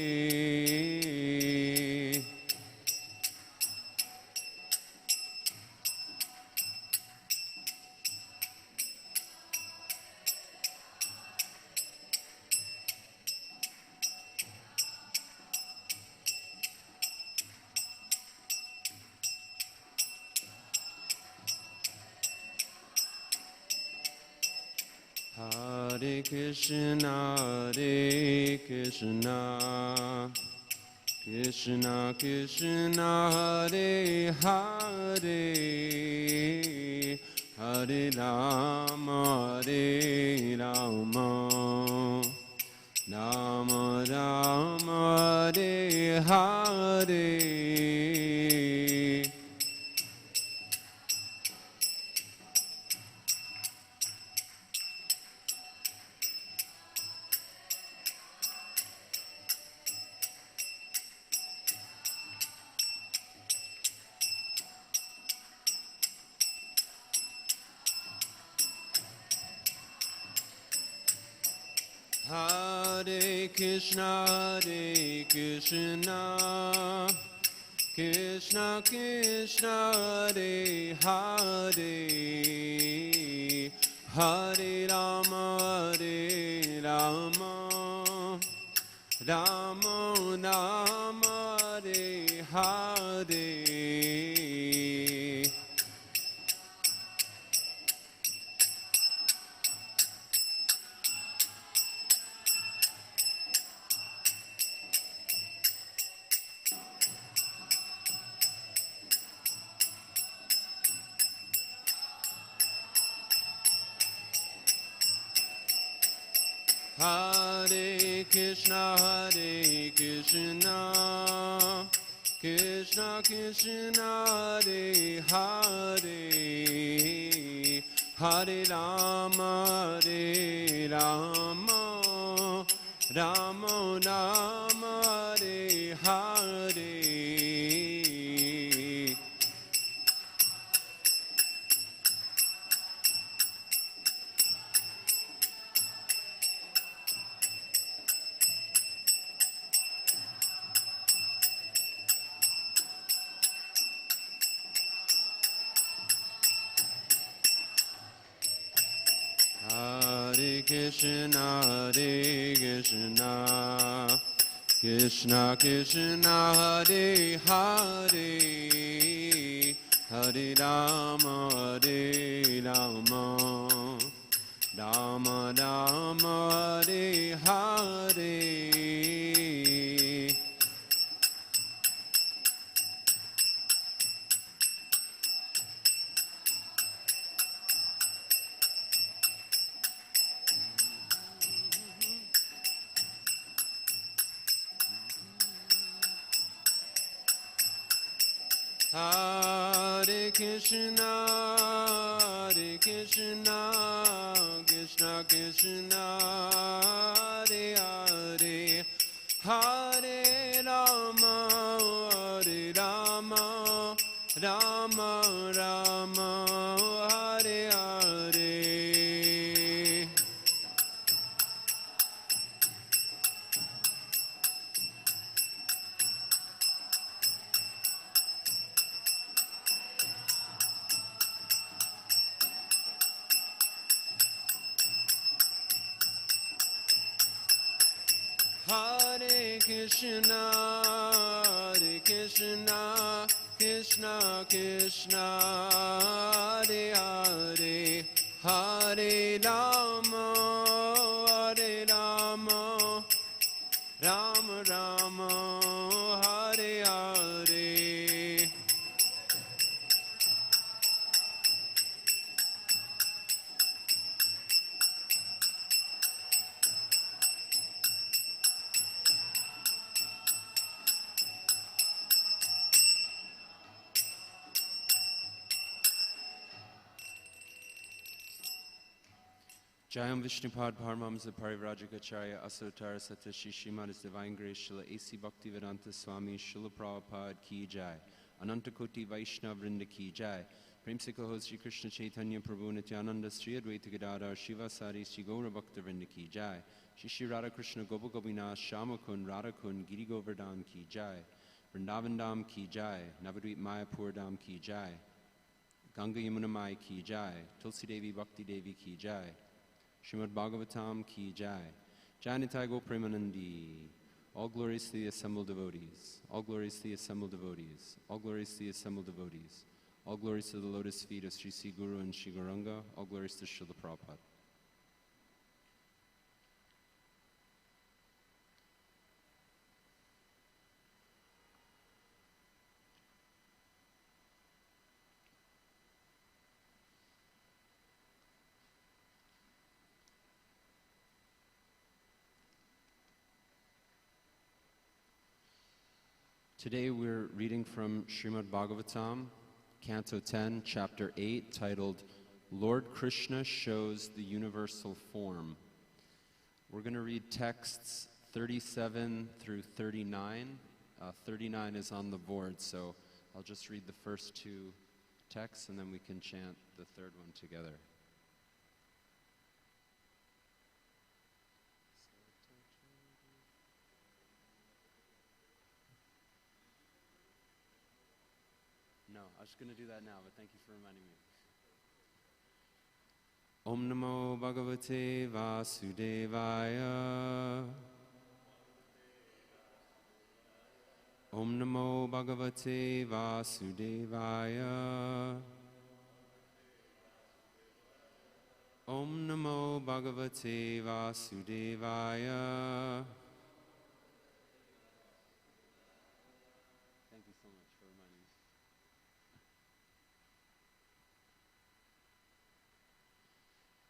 Hare Krishna, Hare Krishna, Krishna Krishna, Hare Hare, Hare Rama, Hare Rama, Rama Rama, Hare Hare. Hare Krishna, Hare Krishna, Krishna Krishna, Hare Hare, Hare Rama, Hare Rama, Rama Rama, Hare Hare. Hare Krishna, Hare Krishna, Krishna Krishna, Hare Hare, Hare Rama, Hare Rama, Rama Rama, Hare Hare. Hare Krishna, Hare Krishna, Krishna Krishna, Hare Hare, Hare Rama, Hare Rama, Rama Rama, Hare Hare. Hare Krishna, Hare Krishna, Krishna Krishna, Hare Hare, Hare Rama, Hare Rama, Rama Rama, Hare Hare. Hare Krishna, Hare Krishna, Krishna Krishna, Hare Hare, Hare Rama, Hare Rama, Rama Rama, Hare Hare. Jayam Vishnupad Paramahamsa Parivrajikacharya Asotar Satashi Srimad His Divine Grace Srila A.C. Bhaktivedanta Swami Srila Prabhupada Ki Jai. Anantakoti Vaishnav Vrinda ki jai. Prem se kaho Shri Krishna Chaitanya Prabhu Nityananda Sri Advaita Gadadhar Shiva Sari Shri Gaura Bhakta Vrinda ki jai. Shri Shri Radha Krishna Gopa Gopinath Shama Kun Radha Kun Giri Govardhan ki jai. Vrindavan Dham ki jai. Navadvip Mayapur Dham ki jai. Ganga Yamuna Mai ki jai. Tulsi Devi Bhakti Devi ki jai. Srimad Bhagavatam ki jai. Janitai Go Premanandi. All glories to the assembled devotees. All glories to the assembled devotees. All glories to the assembled devotees. All glories to the lotus feet of Sri Sri Guru and Sri Gauranga. All glories to Srila Prabhupada. Today we're reading from Srimad Bhagavatam, Canto 10, Chapter 8, titled, Lord Krishna Shows the Universal Form. We're going to read texts 37 through 39. 39 is on the board, so I'll just read the first two texts and then we can chant the third one together. No, I was going to do that now, but thank you for reminding me. Om Namo Bhagavate Vasudevaya. Om Namo Bhagavate Vasudevaya. Om Namo Bhagavate Vasudevaya. Thank you so much for reminding me.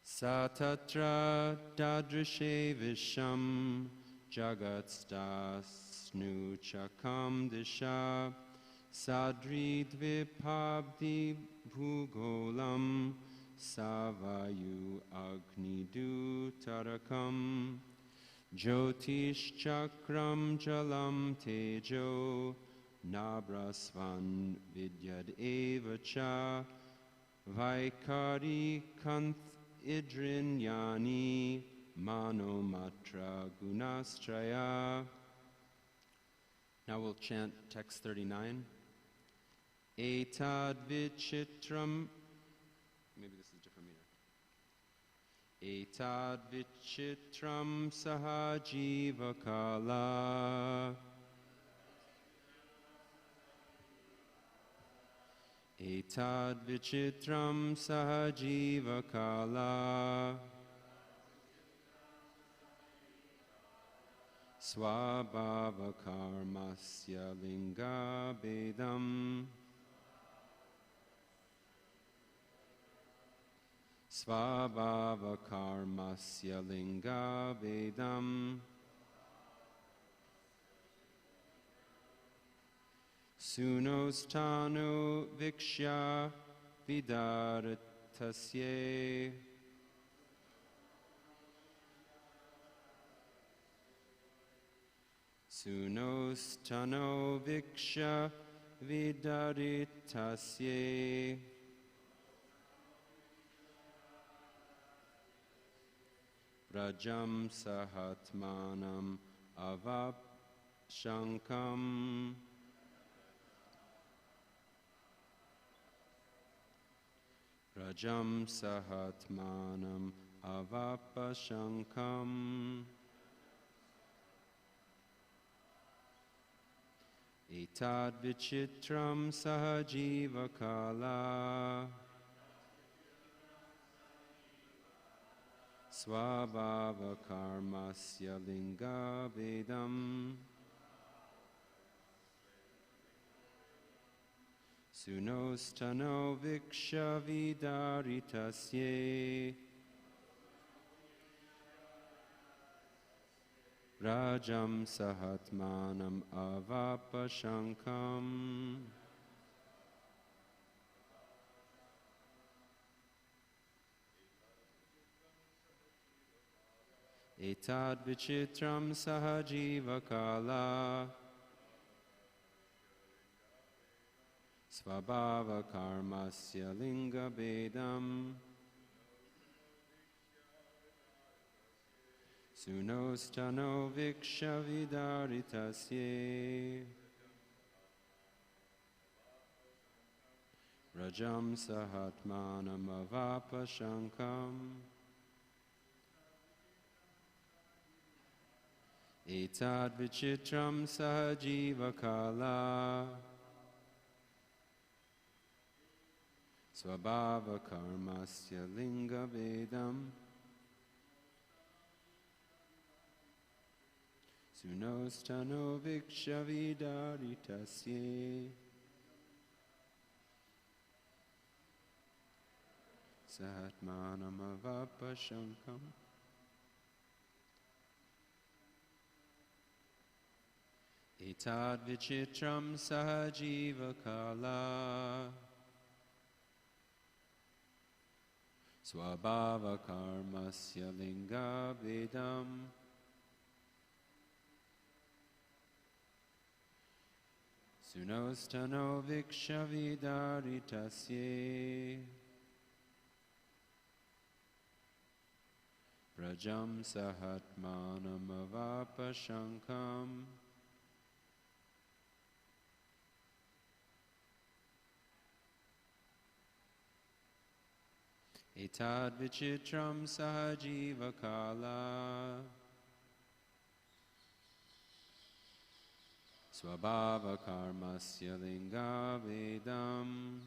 Satatra dadrishe visham jagatstasnu chakam disha sadridvipabdi bhugolam savayu agnidu tarakam jyotish chakram jalam tejo nabrasvan vidyad evacha vaikari kanth Idrinyani Manomatra Gunastraya. Now we'll chant text 39. Etad vichitram. Maybe this is a different meter. Etad vichitram sahajivakala. Etad vichitram sahajivakala swabhava karmasya linga bedam swabhava karmasya linga bedam Sunostano vikshya vidaratasye Sunostano vikshya vidaritasye Rajam sahatmanam avapshankam Rajam sahatmanam avapashankam Etad vichitram sahajivakala swabhava karmasya linga vedam Sunostano vikshya vidaritasye Rajam sahatmanam avapashankam Etad vichitram sahajivakala Svabhava karmasya linga bedam Sunostano viksha vidaritasye Rajam sahatmanam avapashankam Etad vichitram sahajivakala Swabhava karmasya linga vedam Sunostano viksha vidaritasye Sahatmanam avapashankam Etad vichitram sahajivakala Swabhava karmasya linga vedam Sunostano viksha vidaritasye Prajam sahatmanam avapashankam Etad vichitram sahajivakala Swabhava karmasya linga vedam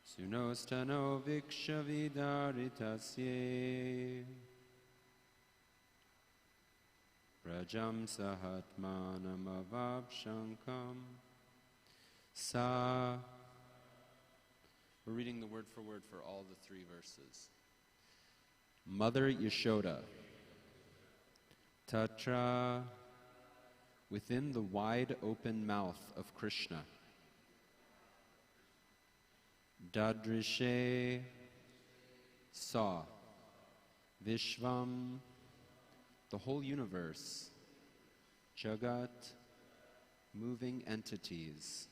Sunostano viksha vidaritasye Prajam sahatmanam avapshankam Sa. We're reading the word for all the three verses. Mother Yashoda. Tatra, within the wide open mouth of Krishna. Dadrishe, saw. Vishvam, the whole universe. Jagat, moving entities.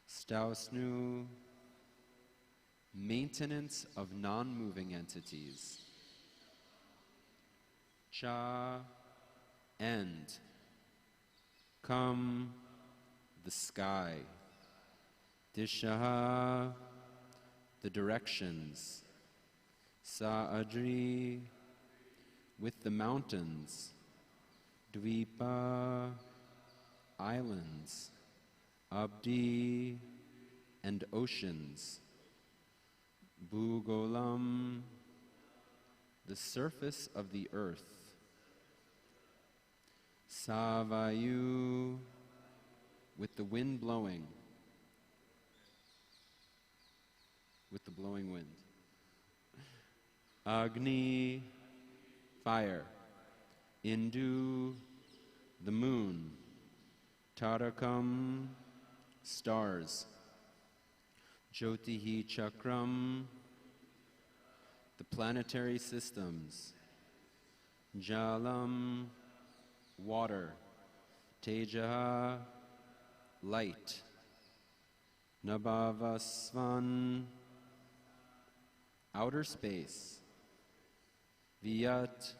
Stausnu, maintenance of non-moving entities. Cha, end. Come, the sky. Dishaha, the directions. Sa'adri, with the mountains. Dvipa, islands. Abdi, and oceans. Bhugolam, the surface of the earth. Savayu, with the wind blowing, with the blowing wind. Agni, fire. Indu, the moon. Tarakam, stars. Jyotihi Chakram, the planetary systems. Jalam, water. Tejaha, light. Nabhavasvan, outer space. Viyat,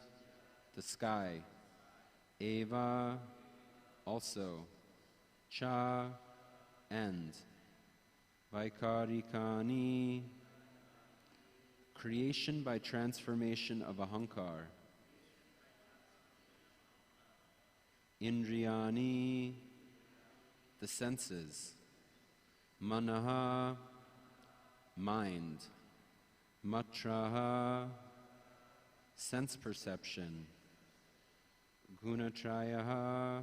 the sky. Eva, also. Cha, and. Vaikarikani, creation by transformation of ahankar. Indriyani, the senses. Manaha, mind. Matraha, sense perception. Gunatrayaha,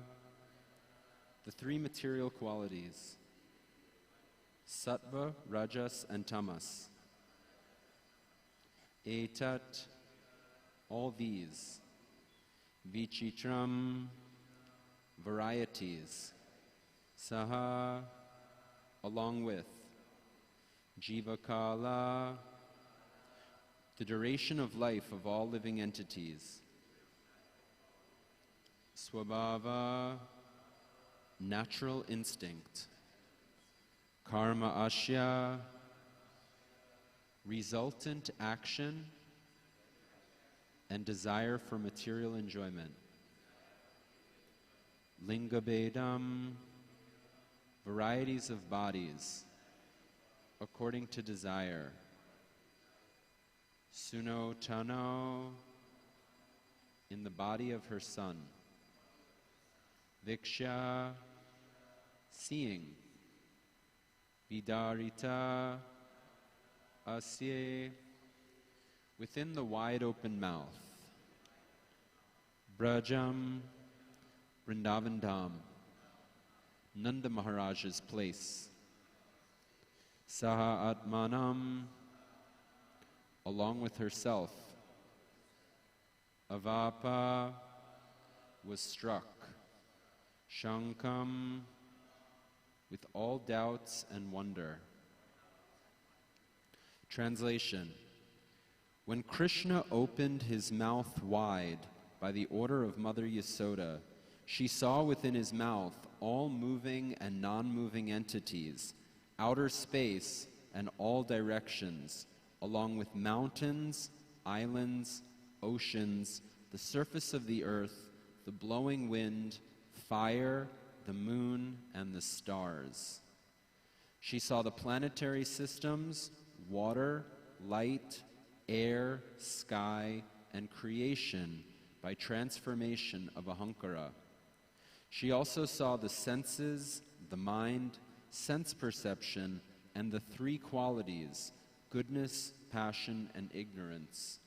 the three material qualities. Sattva, Rajas, and Tamas. Etat, all these. Vichitram, varieties. Saha, along with. Jivakala, the duration of life of all living entities. Swabhava, natural instinct. Karma asya, resultant action and desire for material enjoyment. Linga bedam, varieties of bodies according to desire. Suno tano, in the body of her son. Viksha, seeing. Vidarita, asye, within the wide open mouth. Brajam, Vrindavan Dham, Nanda Maharaj's place. Saha Atmanam, along with herself. Avapa, was struck. Shankam, with all doubts and wonder. Translation. When Krishna opened his mouth wide by the order of Mother Yasoda, she saw within his mouth all moving and non-moving entities, outer space and all directions, along with mountains, islands, oceans, the surface of the earth, the blowing wind, fire, the moon, and the stars. She saw the planetary systems, water, light, air, sky, and creation by transformation of Ahankara. She also saw the senses, the mind, sense perception, and the three qualities, goodness, passion, and ignorance.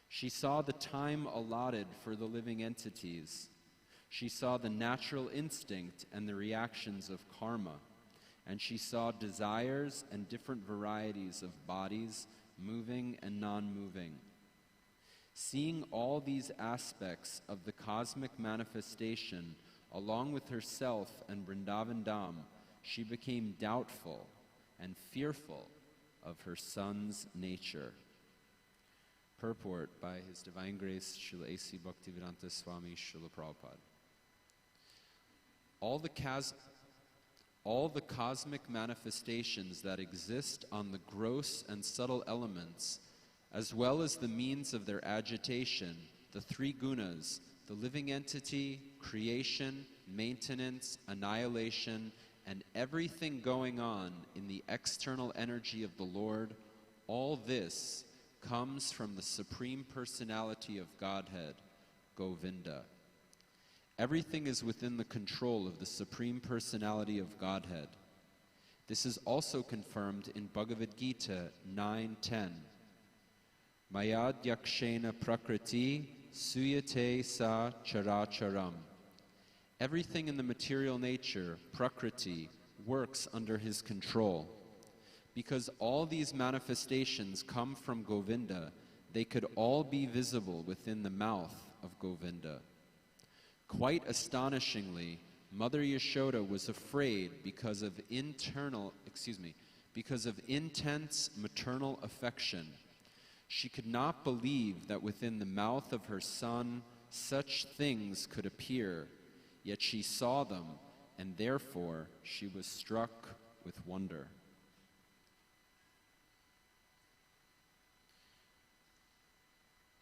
She saw the time allotted for the living entities. She saw the natural instinct and the reactions of karma. And she saw desires and different varieties of bodies, moving and non-moving. Seeing all these aspects of the cosmic manifestation, along with herself and Vrindavan Dham, she became doubtful and fearful of her son's nature. Purport by His Divine Grace, Srila A.C. Bhaktivedanta Swami Srila Prabhupada. All the cosmic manifestations that exist on the gross and subtle elements, as well as the means of their agitation, the three gunas, the living entity, creation, maintenance, annihilation, and everything going on in the external energy of the Lord, all this comes from the Supreme Personality of Godhead, Govinda. Everything is within the control of the Supreme Personality of Godhead. This is also confirmed in Bhagavad-Gita 9:10. Mayadhyakshena prakriti suyate sa characharam. Everything in the material nature, prakriti, works under his control. Because all these manifestations come from Govinda, they could all be visible within the mouth of Govinda. Quite astonishingly, Mother Yashoda was afraid because of intense maternal affection. She could not believe that within the mouth of her son such things could appear, yet she saw them, and therefore she was struck with wonder.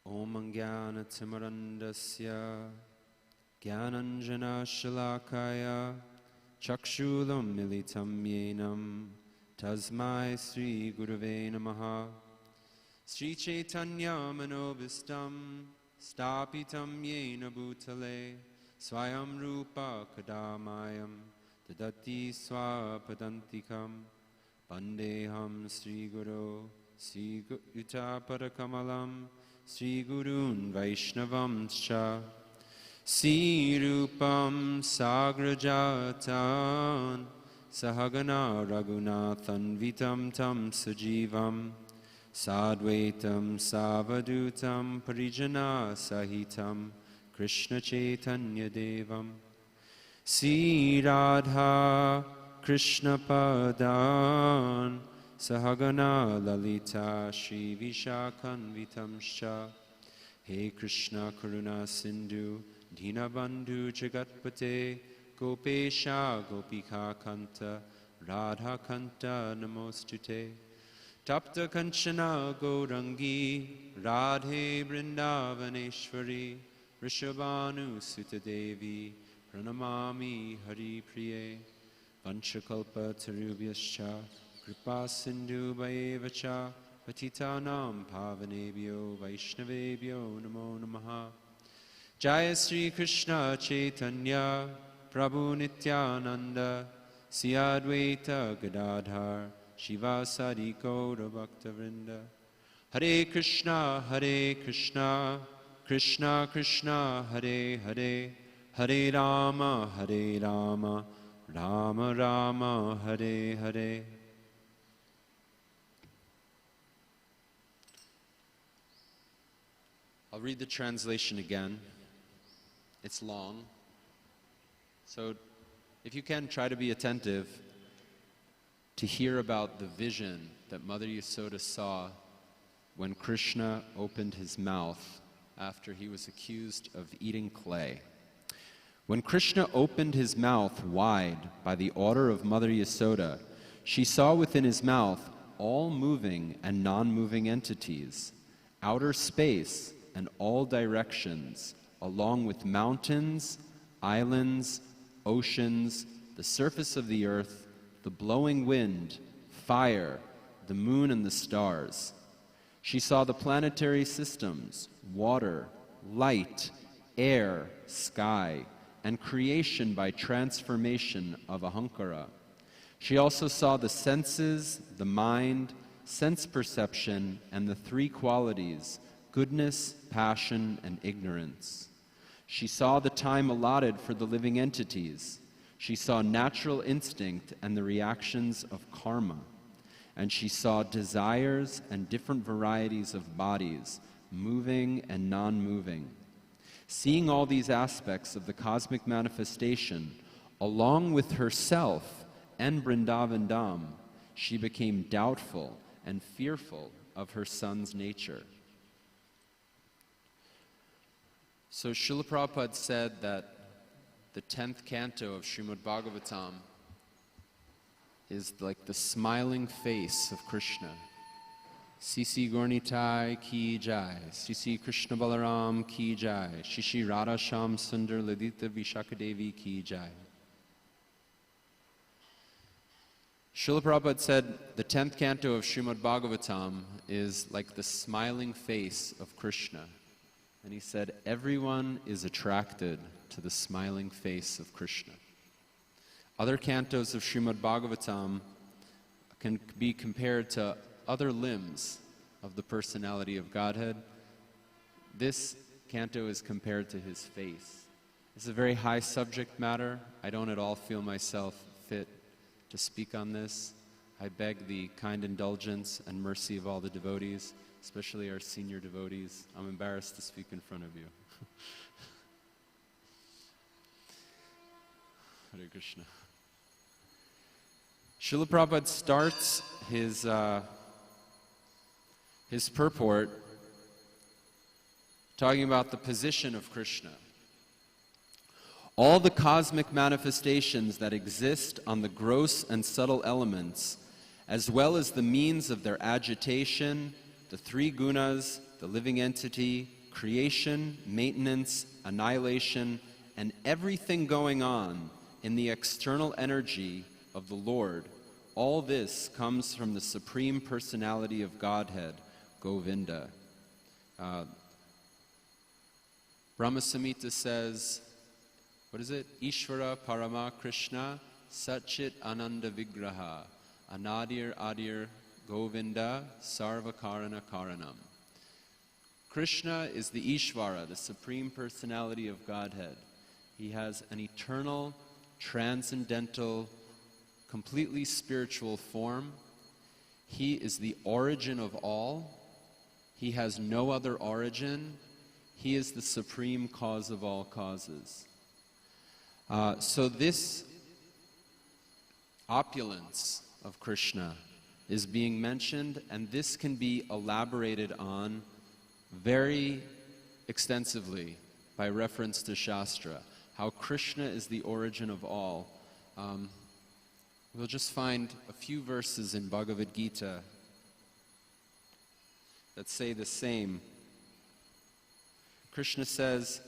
Om Jnana Timarandasya Jnananjana Shalakaya Chakshulam Militam Yenam Tasmai Sri Gurave Namaha Sri Chaitanya Manobhistam Stapitam Yena Bhutale Swayam Rupa Kadamayam Tadati Swapadantikam Pandeham Sri Guru Sri Yuta Parakamalam Sri Gurun Vaishnavam Cha Sri Rupam Sagrajatan Sahagana Raghunathan Vitam Tam Sajivam Sadvaitam Savadutam Parijana Sahitam Krishna Chaitanya Devam Sri Radha Krishna Padan Sahagana Lalita Shri Vishakhanvitamscha He Krishna Karuna Sindhu Dinabandhu Jagatpate Gopesha Gopika Kanta Radha Kanta Namostute Tapta Kanchana Gaurangi Radhe Vrindavaneshwari Rishabhanu Sutta Devi Pranamami Hari Priye Vanchakalpa Tarubhyascha Kripa Sindhu Bhayevacha Patitanam Pavanebhyo Vaishnavebhyo Namo Namaha Jaya Sri Krishna Chaitanya Prabhu Nityananda Sri Advaita Gadadhar Shivasadi Gaura Bhaktavrinda Hare Krishna Krishna Krishna Hare Hare Hare Rama Rama Rama Hare Hare. I'll read the translation again. It's long. So if you can, try to be attentive to hear about the vision that Mother Yasoda saw when Krishna opened his mouth after he was accused of eating clay. When Krishna opened his mouth wide by the order of Mother Yasoda, she saw within his mouth all moving and non-moving entities, outer space and all directions, along with mountains, islands, oceans, the surface of the earth, the blowing wind, fire, the moon and the stars. She saw the planetary systems, water, light, air, sky, and creation by transformation of Ahankara. She also saw the senses, the mind, sense perception, and the three qualities, goodness, passion, and ignorance. She saw the time allotted for the living entities. She saw natural instinct and the reactions of karma. And she saw desires and different varieties of bodies, moving and non-moving. Seeing all these aspects of the cosmic manifestation, along with herself and Vrindavan Dham, she became doubtful and fearful of her son's nature. So Srila Prabhupada said that the 10th canto of Srimad Bhagavatam is like the smiling face of Krishna. Sisi Gornitai ki jai, Sisi Krishna Balaram ki jai, Shishi Radha Sham Sundar Ladita Vishakadevi ki jai. Srila Prabhupada said the 10th canto of Srimad Bhagavatam is like the smiling face of Krishna. And he said, everyone is attracted to the smiling face of Krishna. Other cantos of Srimad Bhagavatam can be compared to other limbs of the personality of Godhead. This canto is compared to his face. It's a very high subject matter. I don't at all feel myself fit to speak on this. I beg the kind indulgence and mercy of all the devotees, especially our senior devotees. I'm embarrassed to speak in front of you. Hare Krishna. Srila Prabhupada starts his purport talking about the position of Krishna. All the cosmic manifestations that exist on the gross and subtle elements, as well as the means of their agitation, the three gunas, the living entity, creation, maintenance, annihilation, and everything going on in the external energy of the Lord, all this comes from the Supreme Personality of Godhead, Govinda. Brahma Samhita says, what is it? Ishvara Parama Krishna Satchit Ananda Vigraha Anadir Adir Govinda Sarvakarana Karanam. Krishna is the Ishvara, the Supreme Personality of Godhead. He has an eternal, transcendental, completely spiritual form. He is the origin of all. He has no other origin. He is the supreme cause of all causes. So this opulence of Krishna is being mentioned, and this can be elaborated on very extensively by reference to Shastra. how Krishna is the origin of all. We'll just find a few verses in Bhagavad-Gita that say the same. Krishna says,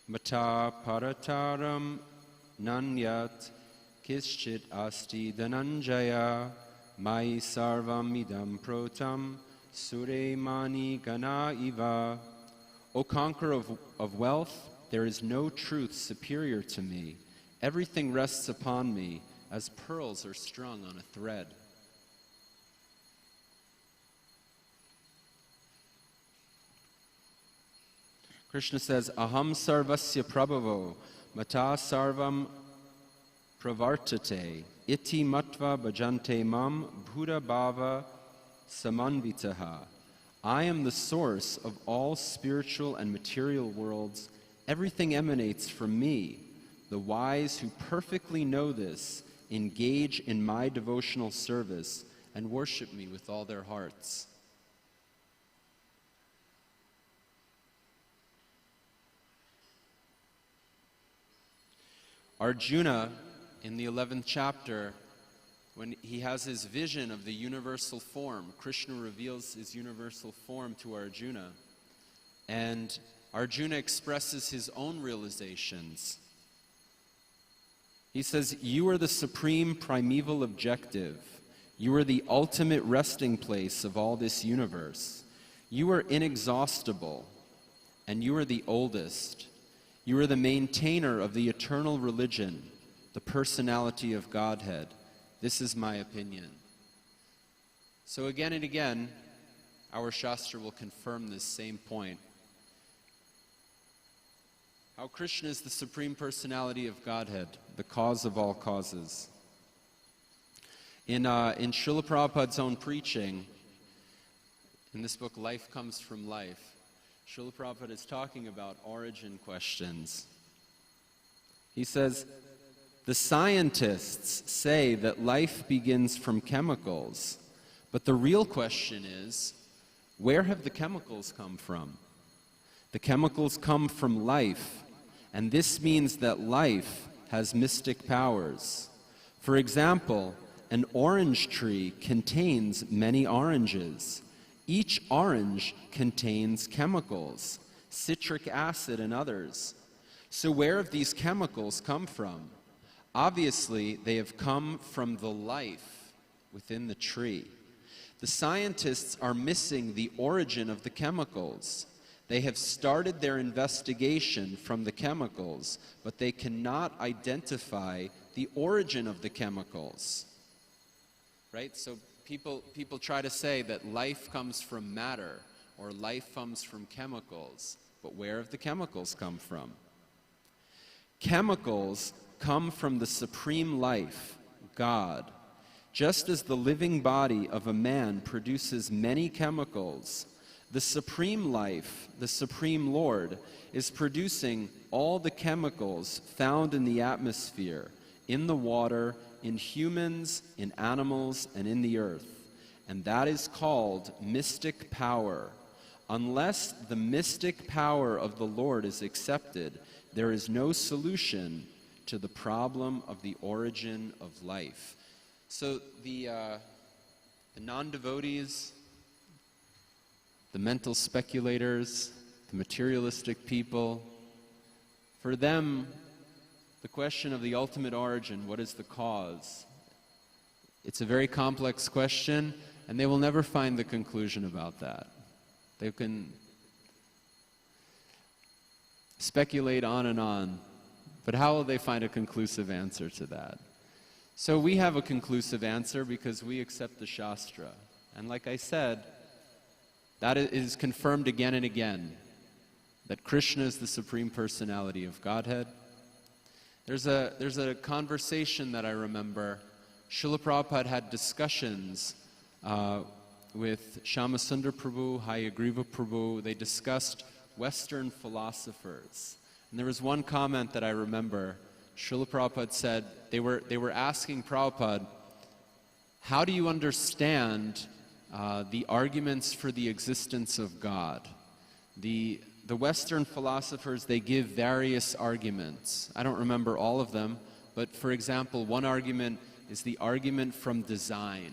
Mata parataram nanyat kischit asti dhananjaya mai sarvam idam protam sure mani gana iva. O conqueror of wealth, there is no truth superior to me. Everything rests upon me as pearls are strung on a thread. Krishna says, Aham sarvasya prabhavo mata sarvam pravartate iti matva bhajante mam bhuta bhava samanvitaha. I am the source of all spiritual and material worlds. Everything emanates from me. The wise who perfectly know this engage in my devotional service and worship me with all their hearts. Arjuna, in the 11th chapter, when he has his vision of the universal form, Krishna reveals his universal form to Arjuna, and Arjuna expresses his own realizations. He says, you are the supreme primeval objective. You are the ultimate resting place of all this universe. You are inexhaustible, and you are the oldest. You are the maintainer of the eternal religion, the personality of Godhead. This is my opinion. So again and again, our Shastra will confirm this same point. How Krishna is the Supreme Personality of Godhead, the cause of all causes. In Srila Prabhupada's own preaching, in this book, Life Comes from Life, Srila Prabhupada is talking about origin questions. He says, the scientists say that life begins from chemicals, but the real question is, where have the chemicals come from? The chemicals come from life, and this means that life has mystic powers. For example, an orange tree contains many oranges. Each orange contains chemicals, citric acid and others. So where have these chemicals come from? Obviously, they have come from the life within the tree. The scientists are missing the origin of the chemicals. They have started their investigation from the chemicals, but they cannot identify the origin of the chemicals. Right? So people try to say that life comes from matter or life comes from chemicals, but where have the chemicals come from? Chemicals come from the supreme life, God. Just as the living body of a man produces many chemicals, the supreme life, the supreme Lord, is producing all the chemicals found in the atmosphere, in the water, in humans, in animals, and in the earth. And that is called mystic power. Unless the mystic power of the Lord is accepted, there is no solution to the problem of the origin of life. So the non-devotees, the mental speculators, the materialistic people, for them, the question of the ultimate origin, what is the cause? It's a very complex question, and they will never find the conclusion about that. They can speculate on and on, but how will they find a conclusive answer to that? So we have a conclusive answer because we accept the Shastra. And like I said, that is confirmed again and again, that Krishna is the Supreme Personality of Godhead. There's a conversation that I remember. Srila Prabhupada had discussions with Shyamasundar Prabhu, Hayagriva Prabhu. They discussed Western philosophers. And there was one comment that I remember. Srila Prabhupada said, they were asking Prabhupada, how do you understand the arguments for the existence of God? The Western philosophers, they give various arguments. I don't remember all of them, but for example, one argument is the argument from design,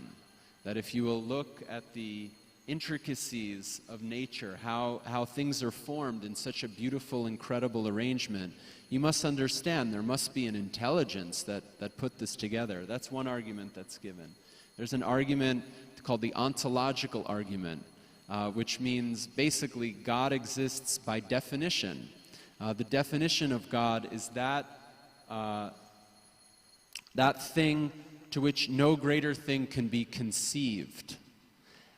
that if you will look at the intricacies of nature, how things are formed in such a beautiful, incredible arrangement, you must understand there must be an intelligence that put this together. That's one argument that's given. There's an argument called the ontological argument, which means basically God exists by definition. The definition of God is that thing to which no greater thing can be conceived.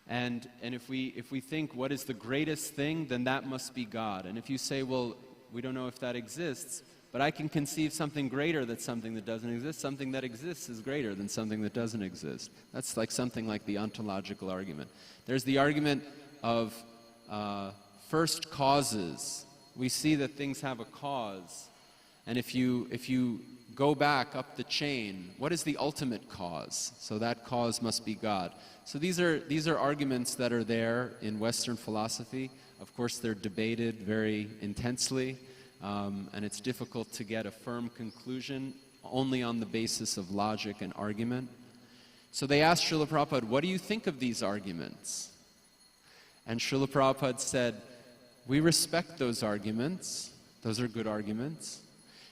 And if we think what is the greatest thing, then that must be God. And if you say, well, we don't know if that exists, but I can conceive something greater than something that doesn't exist, something that exists is greater than something that doesn't exist. That's like something like the ontological argument. There's the argument of first causes. We see that things have a cause. And if you go back up the chain, what is the ultimate cause? So that cause must be God. So these are arguments that are there in Western philosophy. Of course, they're debated very intensely, and it's difficult to get a firm conclusion only on the basis of logic and argument. So they asked Srila Prabhupada, what do you think of these arguments? And Srila Prabhupada said, we respect those arguments. Those are good arguments.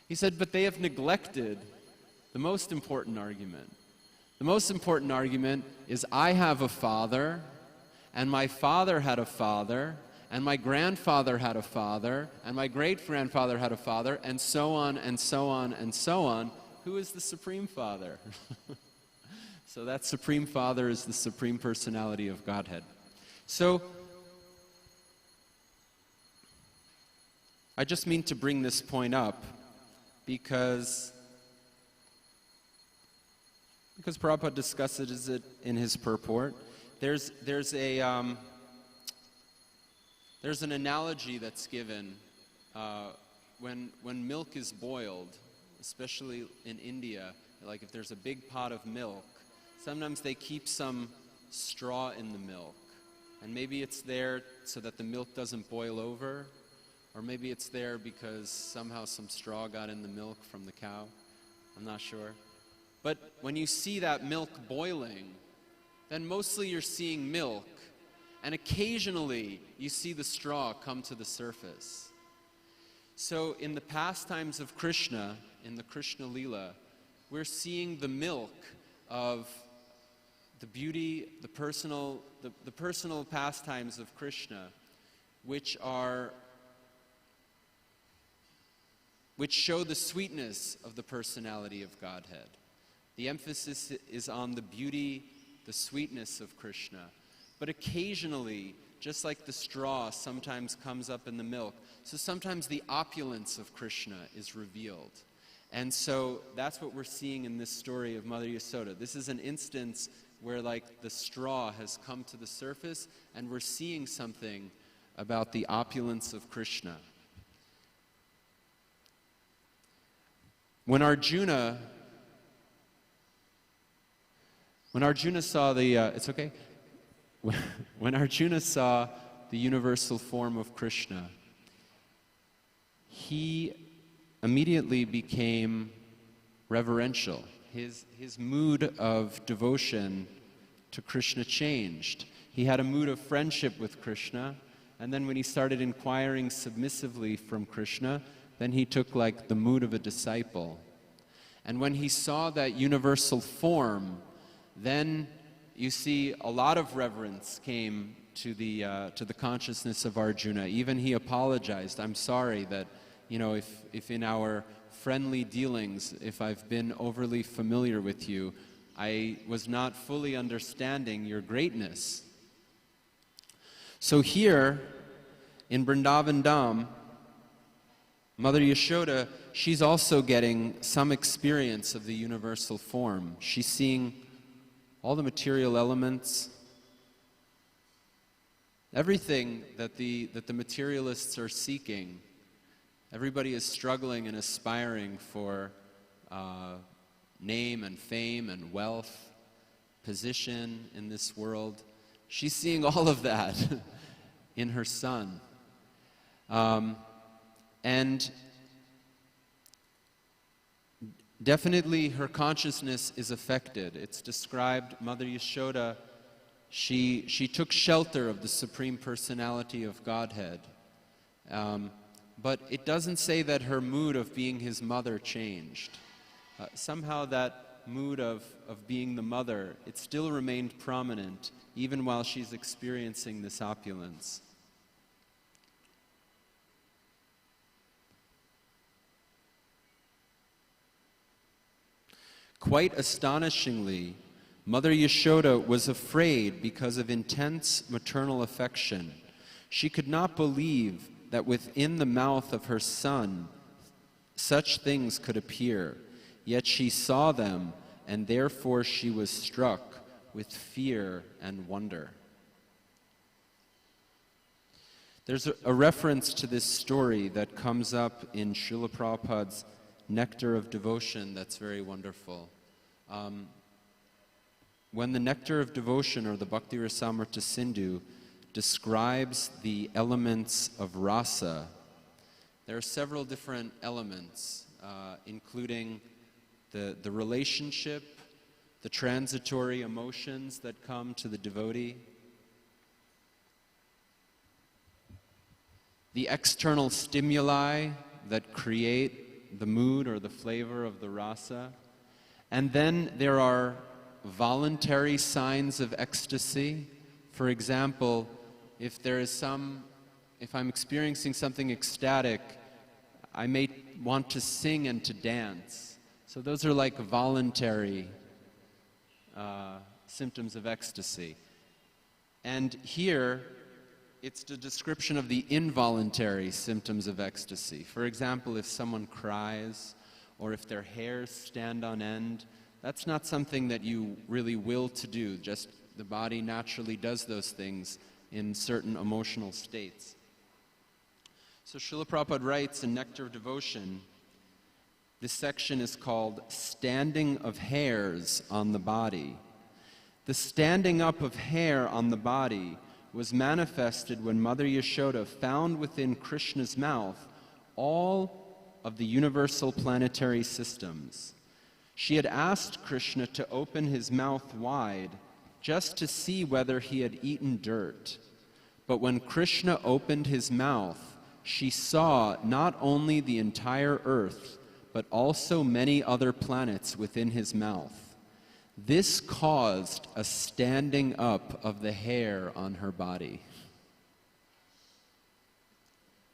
He said, but they have neglected the most important argument. The most important argument is I have a father, and my father had a father, and my grandfather had a father, and my great-grandfather had a father, and so on, and so on, and so on. Who is the Supreme Father? So that Supreme Father is the Supreme Personality of Godhead. So I just mean to bring this point up because Prabhupada discusses it in his purport. There's an analogy that's given when milk is boiled, especially in India. Like if there's a big pot of milk, sometimes they keep some straw in the milk, and maybe it's there so that the milk doesn't boil over, or maybe it's there because somehow some straw got in the milk from the cow. I'm not sure. But when you see that milk boiling, then mostly you're seeing milk, and occasionally you see the straw come to the surface. So in the pastimes of Krishna, in the Krishna Lila, we're seeing the milk of the beauty, the personal pastimes of Krishna, which show the sweetness of the personality of Godhead. The emphasis is on the beauty, the sweetness of Krishna. But occasionally, just like the straw sometimes comes up in the milk, so sometimes the opulence of Krishna is revealed. And so that's what we're seeing in this story of Mother Yasoda. This is an instance where like the straw has come to the surface, and we're seeing something about the opulence of Krishna. When Arjuna saw the, When Arjuna saw the universal form of Krishna, he immediately became reverential. His mood of devotion to Krishna changed. He had a mood of friendship with Krishna, and then when he started inquiring submissively from Krishna, then he took like the mood of a disciple. And when he saw that universal form, then you see a lot of reverence came to the consciousness of Arjuna. Even he apologized. I'm sorry that, if in our friendly dealings, if I've been overly familiar with you, I was not fully understanding your greatness. So here, in Vrindavan Dham, Mother Yashoda, she's also getting some experience of the universal form. She's seeing all the material elements, everything that the materialists are seeking. Everybody is struggling and aspiring for name and fame and wealth, position in this world. She's seeing all of that in her son. And definitely her consciousness is affected. It's described, Mother Yashoda, she took shelter of the Supreme Personality of Godhead. But it doesn't say that her mood of being his mother changed. Somehow that mood of being the mother, it still remained prominent even while she's experiencing this opulence. Quite astonishingly, Mother Yashoda was afraid because of intense maternal affection. She could not believe that within the mouth of her son such things could appear, yet she saw them, and therefore she was struck with fear and wonder. There's a reference to this story that comes up in Srila Prabhupada's Nectar of Devotion that's very wonderful. When the Nectar of Devotion, or the Bhakti Rasamrita Sindhu, describes the elements of rasa, there are several different elements, including the relationship, the transitory emotions that come to the devotee, the external stimuli that create the mood or the flavor of the rasa, and then there are voluntary signs of ecstasy. For example, if I'm experiencing something ecstatic, I may want to sing and to dance. So those are like voluntary symptoms of ecstasy. And here, it's the description of the involuntary symptoms of ecstasy. For example, if someone cries, or if their hairs stand on end, that's not something that you really will to do. Just the body naturally does those things in certain emotional states. So Srila Prabhupada writes in Nectar of Devotion, this section is called Standing of Hairs on the Body. The standing up of hair on the body was manifested when Mother Yashoda found within Krishna's mouth all of the universal planetary systems. She had asked Krishna to open his mouth wide just to see whether he had eaten dirt. But when Krishna opened his mouth, she saw not only the entire earth, but also many other planets within his mouth. This caused a standing up of the hair on her body.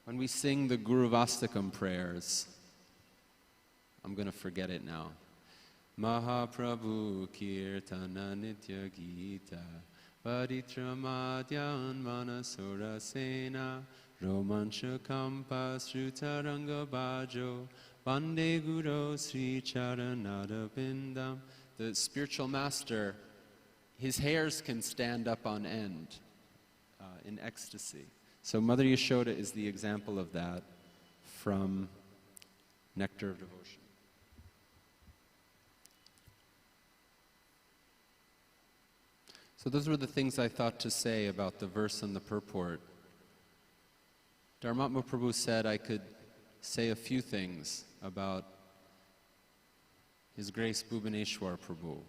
When we sing the Guru Vastakam prayers, I'm going to forget it now. Mahaprabhu Kirtana Nitya Gita Paritramadyan Manasura Sena Romancha Kampa Srutaranga Bhajo Bande Guru Sri Charanada Bindam. The spiritual master, his hairs can stand up on end in ecstasy. So Mother Yashoda is the example of that from Nectar of Devotion. So those were the things I thought to say about the verse and the purport. Dharmatma Prabhu said I could say a few things about His Grace Bhubaneshwar Prabhu.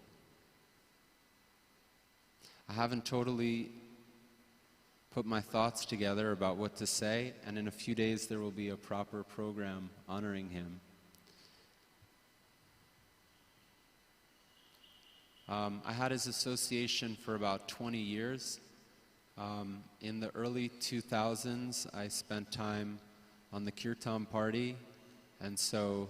I haven't totally put my thoughts together about what to say, and in a few days there will be a proper program honoring him. I had his association for about 20 years. In the early 2000s, I spent time on the Kirtan party, and so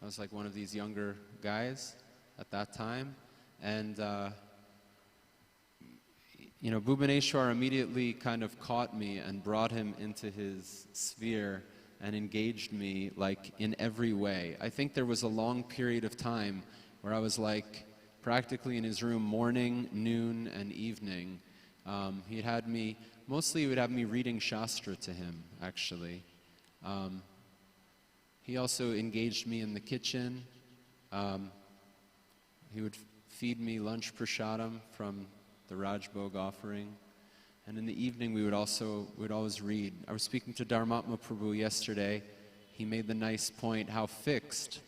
I was like one of these younger guys at that time. And you know, Bhubaneshwar immediately kind of caught me and brought him into his sphere and engaged me like in every way. I think there was a long period of time where I was like practically in his room morning, noon, and evening. He would have me reading Shastra to him, actually. He also engaged me in the kitchen. He would feed me lunch prasadam from the Rajbhog offering. And in the evening, we would always read. I was speaking to Dharmatma Prabhu yesterday. He made the nice point how fixed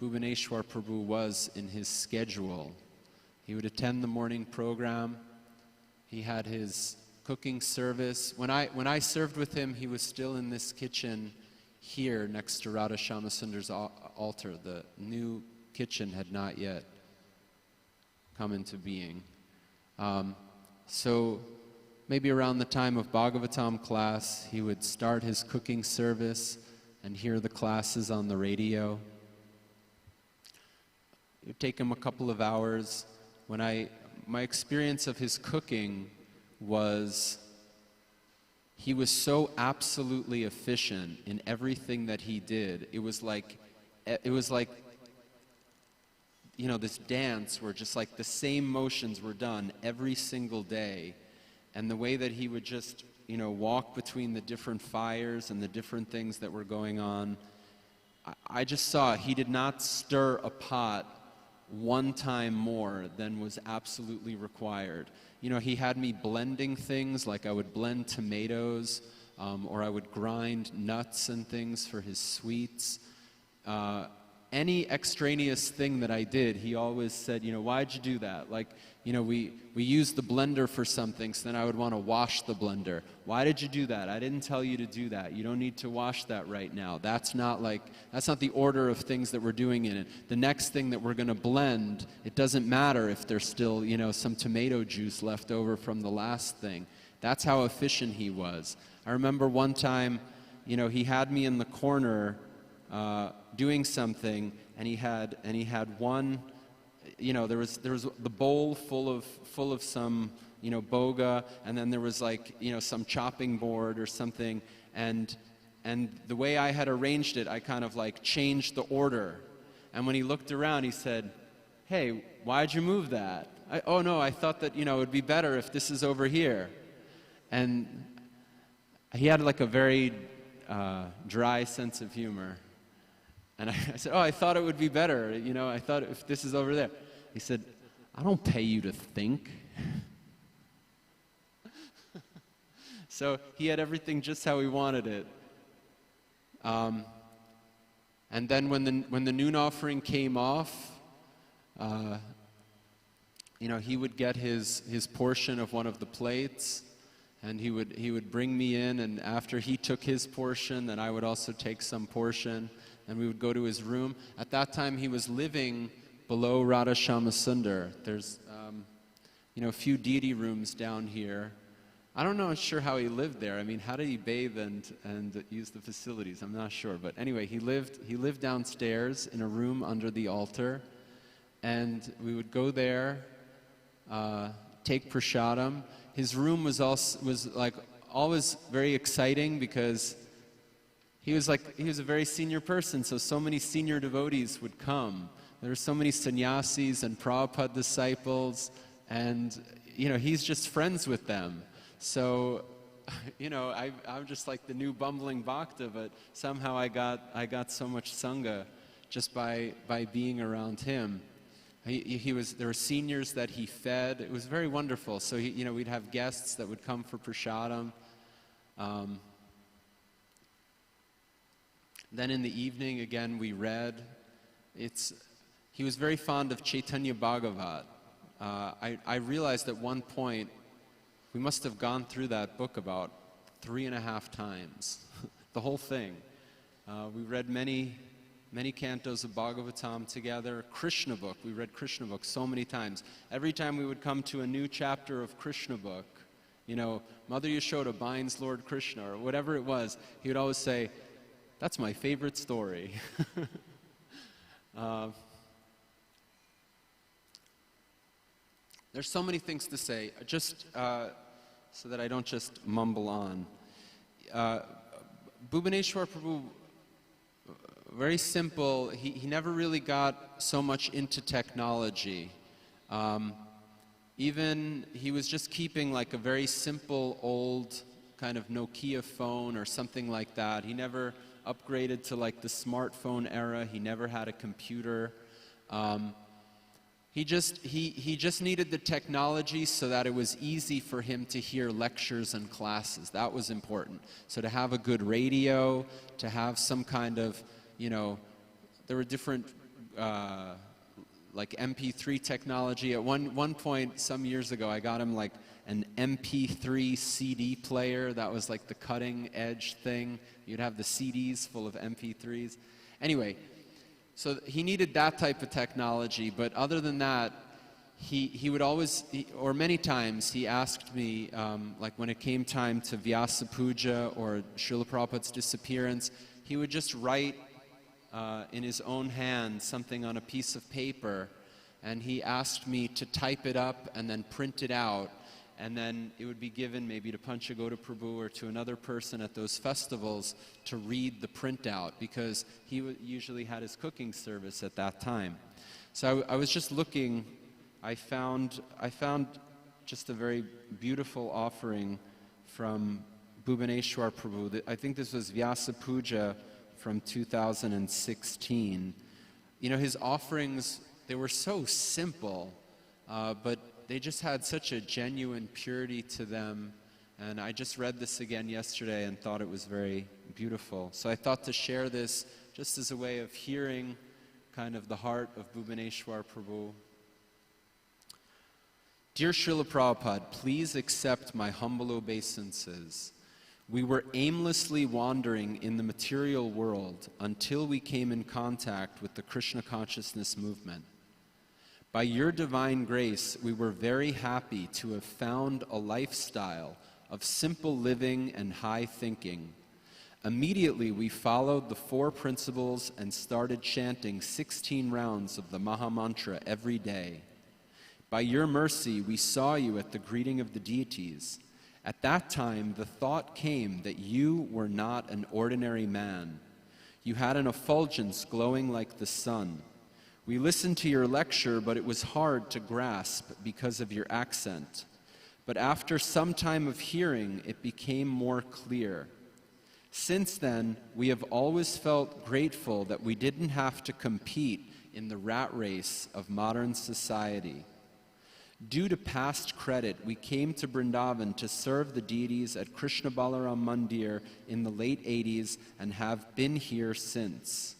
Bhubaneswar Prabhu was in his schedule. He would attend the morning program. He had his cooking service. When I served with him, he was still in this kitchen here next to Radha Shamasundar's altar. The new kitchen had not yet come into being. So maybe around the time of Bhagavatam class, he would start his cooking service and hear the classes on the radio. It would take him a couple of hours. My experience of his cooking was he was so absolutely efficient in everything that he did. It was like, you know, this dance where just like the same motions were done every single day. And the way that he would just, you know, walk between the different fires and the different things that were going on, I just saw he did not stir a pot one time more than was absolutely required. You know, he had me blending things, like I would blend tomatoes, or I would grind nuts and things for his sweets. Any extraneous thing that I did, he always said, you know, why'd you do that? Like, you know, we use the blender for something, so then I would want to wash the blender. Why did you do that? I didn't tell you to do that. You don't need to wash that right now. That's not the order of things that we're doing in it. The next thing that we're going to blend, it doesn't matter if there's still, you know, some tomato juice left over from the last thing. That's how efficient he was. I remember one time, you know, he had me in the corner doing something, and he had one, you know, there was the bowl full of some, you know, boga, and then there was like, you know, some chopping board or something, and the way I had arranged it, I kind of like changed the order. And when he looked around, he said, "Hey, why'd you move that?" "Oh no, I thought that, you know, it'd be better if this is over here." And he had like a very dry sense of humor. And I said, "Oh, I thought it would be better, you know, I thought if this is over there." He said, "I don't pay you to think." So he had everything just how he wanted it. And then when the noon offering came off, you know, he would get his portion of one of the plates, and he would bring me in, and after he took his portion, then I would also take some portion. And we would go to his room. At that time, he was living below Radha Shamasundar. There's, you know, a few deity rooms down here. I don't know, sure how he lived there. I mean, how did he bathe and use the facilities? I'm not sure. But anyway, he lived downstairs in a room under the altar, and we would go there, take prasadam. His room was like always very exciting because he was a very senior person, so many senior devotees would come. There were so many sannyasis and Prabhupada disciples, and, you know, he's just friends with them. So, you know, I'm just like the new bumbling bhakta, but somehow I got so much sangha just by being around him. There were seniors that he fed. It was very wonderful. So, you know, we'd have guests that would come for prasadam. Then in the evening, again, we read. He was very fond of Chaitanya Bhagavat. I realized at one point, we must have gone through that book about 3.5 times, the whole thing. We read many cantos of Bhagavatam together. Krishna book, we read Krishna book so many times. Every time we would come to a new chapter of Krishna book, you know, Mother Yashoda binds Lord Krishna, or whatever it was, he would always say, "That's my favorite story." There's so many things to say, just so that I don't just mumble on. Bhubaneswar Prabhu, very simple. He never really got so much into technology. Even he was just keeping like a very simple old kind of Nokia phone or something like that. He never upgraded to like the smartphone era. He never had a computer. He just needed the technology so that it was easy for him to hear lectures and classes. That was important. So to have a good radio, to have some kind of, you know, there were different like MP3 technology. At one point some years ago, I got him like an MP3 CD player. That was like the cutting edge thing. You'd have the CDs full of MP3s. Anyway, so he needed that type of technology, but other than that, he would always, or many times, he asked me, like when it came time to Vyasa Puja or Srila Prabhupada's disappearance, he would just write in his own hand something on a piece of paper, and he asked me to type it up and then print it out, and then it would be given maybe to Panchagoda Prabhu or to another person at those festivals to read the printout, because he usually had his cooking service at that time. So I was just looking, I found just a very beautiful offering from Bhubaneswar Prabhu. I think this was Vyasa Puja from 2016. You know, his offerings, they were so simple, but they just had such a genuine purity to them. And I just read this again yesterday and thought it was very beautiful. So I thought to share this just as a way of hearing kind of the heart of Bhubaneswar Prabhu. Dear Srila Prabhupada, please accept my humble obeisances. We were aimlessly wandering in the material world until we came in contact with the Krishna consciousness movement. By your divine grace, we were very happy to have found a lifestyle of simple living and high thinking. Immediately, we followed the 4 principles and started chanting 16 rounds of the Maha Mantra every day. By your mercy, we saw you at the greeting of the deities. At that time, the thought came that you were not an ordinary man. You had an effulgence glowing like the sun. We listened to your lecture, but it was hard to grasp because of your accent. But after some time of hearing, it became more clear. Since then, we have always felt grateful that we didn't have to compete in the rat race of modern society. Due to past credit, we came to Vrindavan to serve the deities at Krishna Balaram Mandir in the late 80s and have been here since.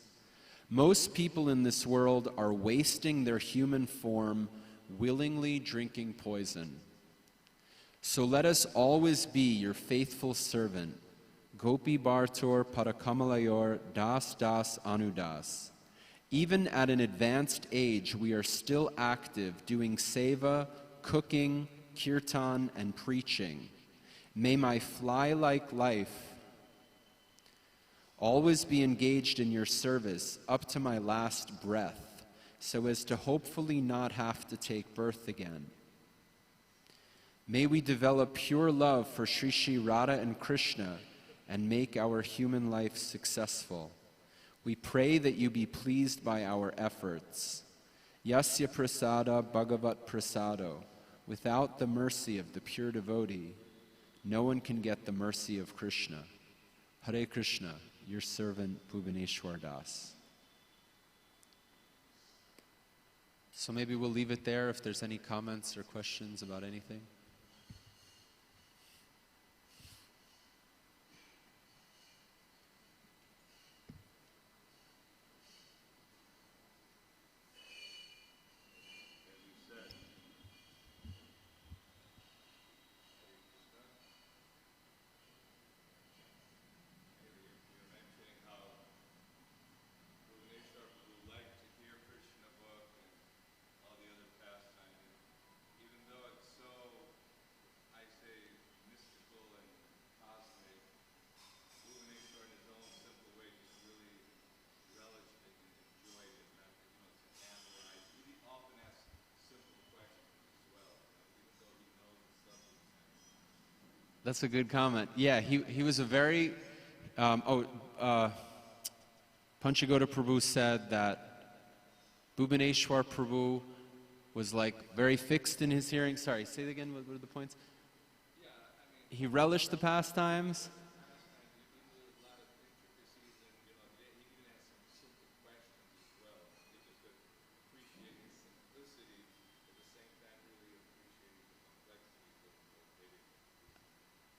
Most people in this world are wasting their human form, willingly drinking poison. So let us always be your faithful servant, Gopi Bhartor Parakamalayor Das Das Anudas. Even at an advanced age, we are still active, doing seva, cooking, kirtan, and preaching. May my fly-like life always be engaged in your service up to my last breath, so as to hopefully not have to take birth again. May we develop pure love for Sri Sri Radha and Krishna and make our human life successful. We pray that you be pleased by our efforts. Yasya prasada bhagavat prasado. Without the mercy of the pure devotee, no one can get the mercy of Krishna. Hare Krishna, your servant Bhubaneswar Das. So maybe we'll leave it there if there's any comments or questions about anything. That's a good comment. Yeah, he was a very, Panchagoda Prabhu said that Bhubaneswar Prabhu was like very fixed in his hearing. Sorry, say it again, what are the points? Yeah, I mean, He relished the pastimes.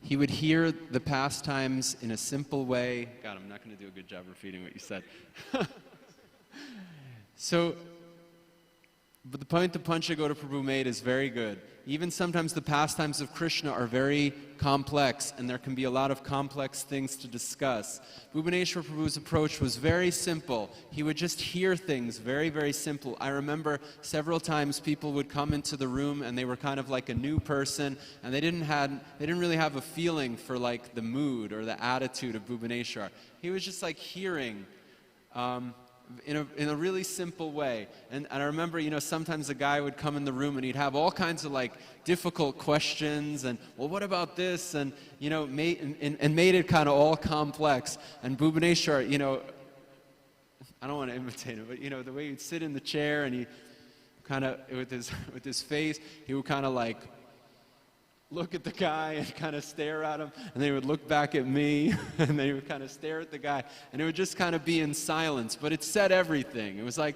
he would hear the pastimes in a simple way. God, I'm not going to do a good job repeating what you said. So, but the point the Panchagoda Prabhu made is very good. Even sometimes the pastimes of Krishna are very complex, and there can be a lot of complex things to discuss. Bhubaneswar Prabhu's approach was very simple. He would just hear things very, very simple. I remember several times people would come into the room and they were kind of like a new person, and they didn't really have a feeling for like the mood or the attitude of Bhubaneswar. He was just like hearing in a really simple way. And I remember, sometimes a guy would come in the room and he'd have all kinds of like difficult questions and, well, what about this? And, made it kind of all complex. And Bhubaneswar, I don't want to imitate him, but, the way he'd sit in the chair and he kind of, with his face, he would kind of like look at the guy and kind of stare at him, and they would look back at me, and they would kind of stare at the guy, and it would just kind of be in silence, but it said everything. It was like,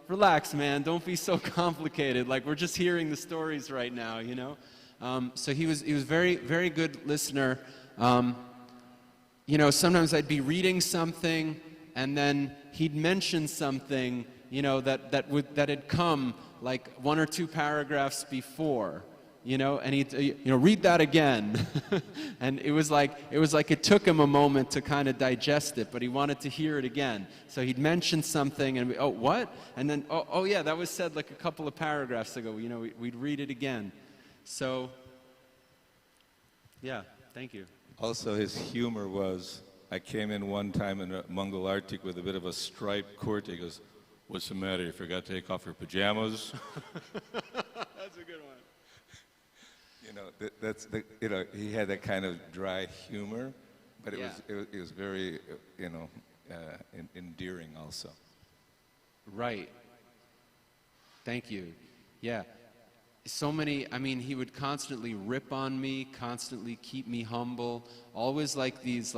relax, man, don't be so complicated, like we're just hearing the stories right now, So he was very, very good listener. Sometimes I'd be reading something, and then he'd mention something, that had come like 1 or 2 paragraphs before. And he'd, read that again. And it was like it took him a moment to kind of digest it, but he wanted to hear it again. So he'd mention something, and oh, what? And then, oh yeah, that was said like a couple of paragraphs ago. We'd read it again. So, yeah, thank you. Also, his humor was, I came in one time in a Mongol Arctic with a bit of a striped kurta. He goes, "What's the matter? You forgot to take off your pajamas?" That's a good one. He had that kind of dry humor, but Yeah. it was very, endearing also. Right. Thank you. Yeah. So many, he would constantly rip on me, constantly keep me humble, always like these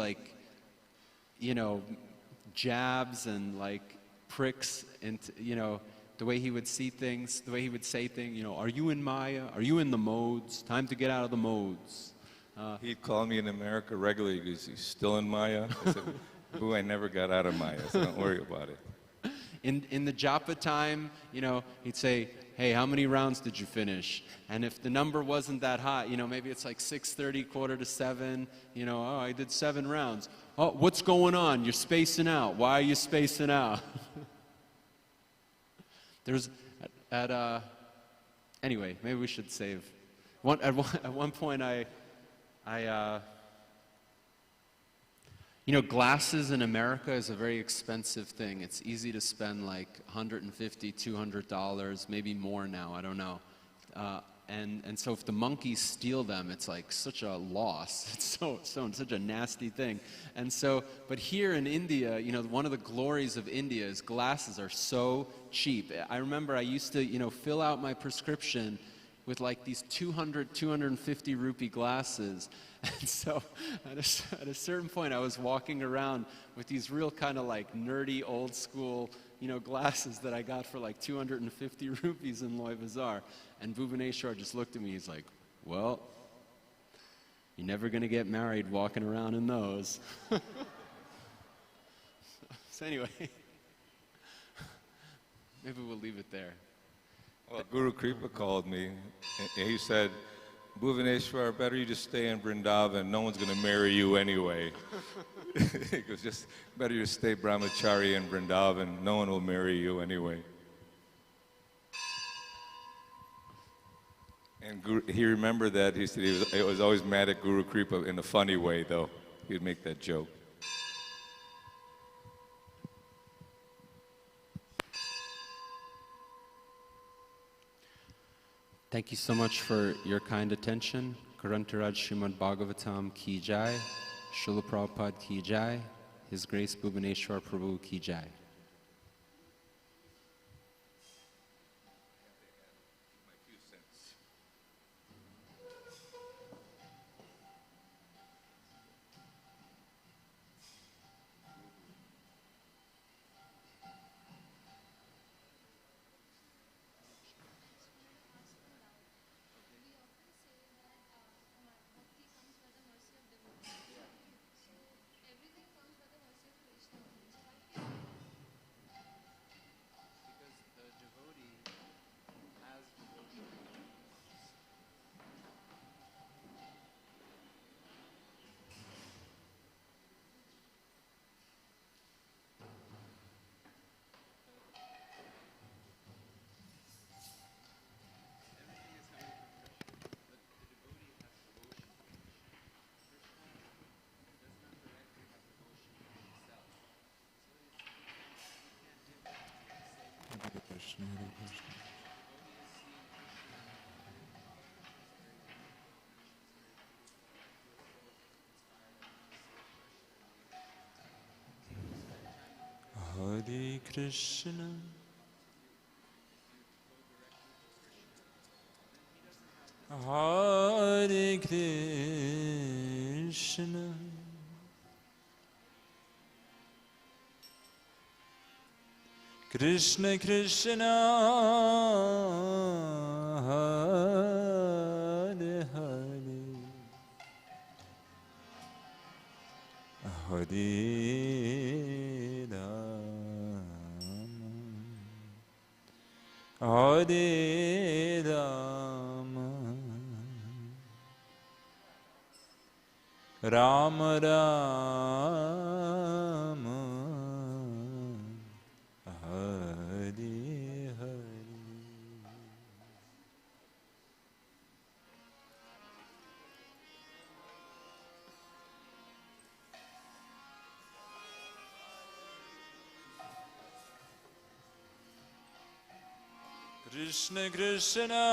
jabs and like pricks into, the way he would see things, the way he would say things, are you in Maya? Are you in the modes? Time to get out of the modes. He'd call me in America regularly. He goes, "You still in Maya?" I said, "Boo, I never got out of Maya, so don't worry about it." In the japa time, he'd say, "Hey, how many rounds did you finish?" And if the number wasn't that high, maybe it's like 6:30, 6:45, "Oh, I did 7 rounds." "Oh, what's going on? You're spacing out. Why are you spacing out?" There's anyway, maybe we should save. At one point, glasses in America is a very expensive thing. It's easy to spend like $150, $200, maybe more now. I don't know. And so if the monkeys steal them, it's like such a loss. It's such a nasty thing. And so, but here in India, one of the glories of India is glasses are so cheap. I remember I used to, fill out my prescription with like these 200, 250 rupee glasses. And so at a certain point, I was walking around with these real kind of like nerdy, old school, glasses that I got for like 250 rupees in Loy Bazaar. And Bhubaneswar just looked at me, he's like, "Well, you're never going to get married walking around in those." So anyway, maybe we'll leave it there. Well, Guru Kripa called me, and he said, "Bhubaneswar, better you just stay in Vrindavan. No one's going to marry you anyway." He goes, "Just better you stay brahmachari in Vrindavan. No one will marry you anyway." And he remembered that. He said he was always mad at Guru Kripa in a funny way, though. He'd make that joke. Thank you so much for your kind attention. Karantaraj Srimad Bhagavatam ki jai, Srila Prabhupada ki jai, His Grace Bhubaneswar Prabhu ki jai. Krishna, Hare Krishna. Hare Krishna, Hare Krishna, Krishna Krishna, Hare Hare, Hare Hare Rama, Rama Rama, Hare Hare. Krishna Krishna,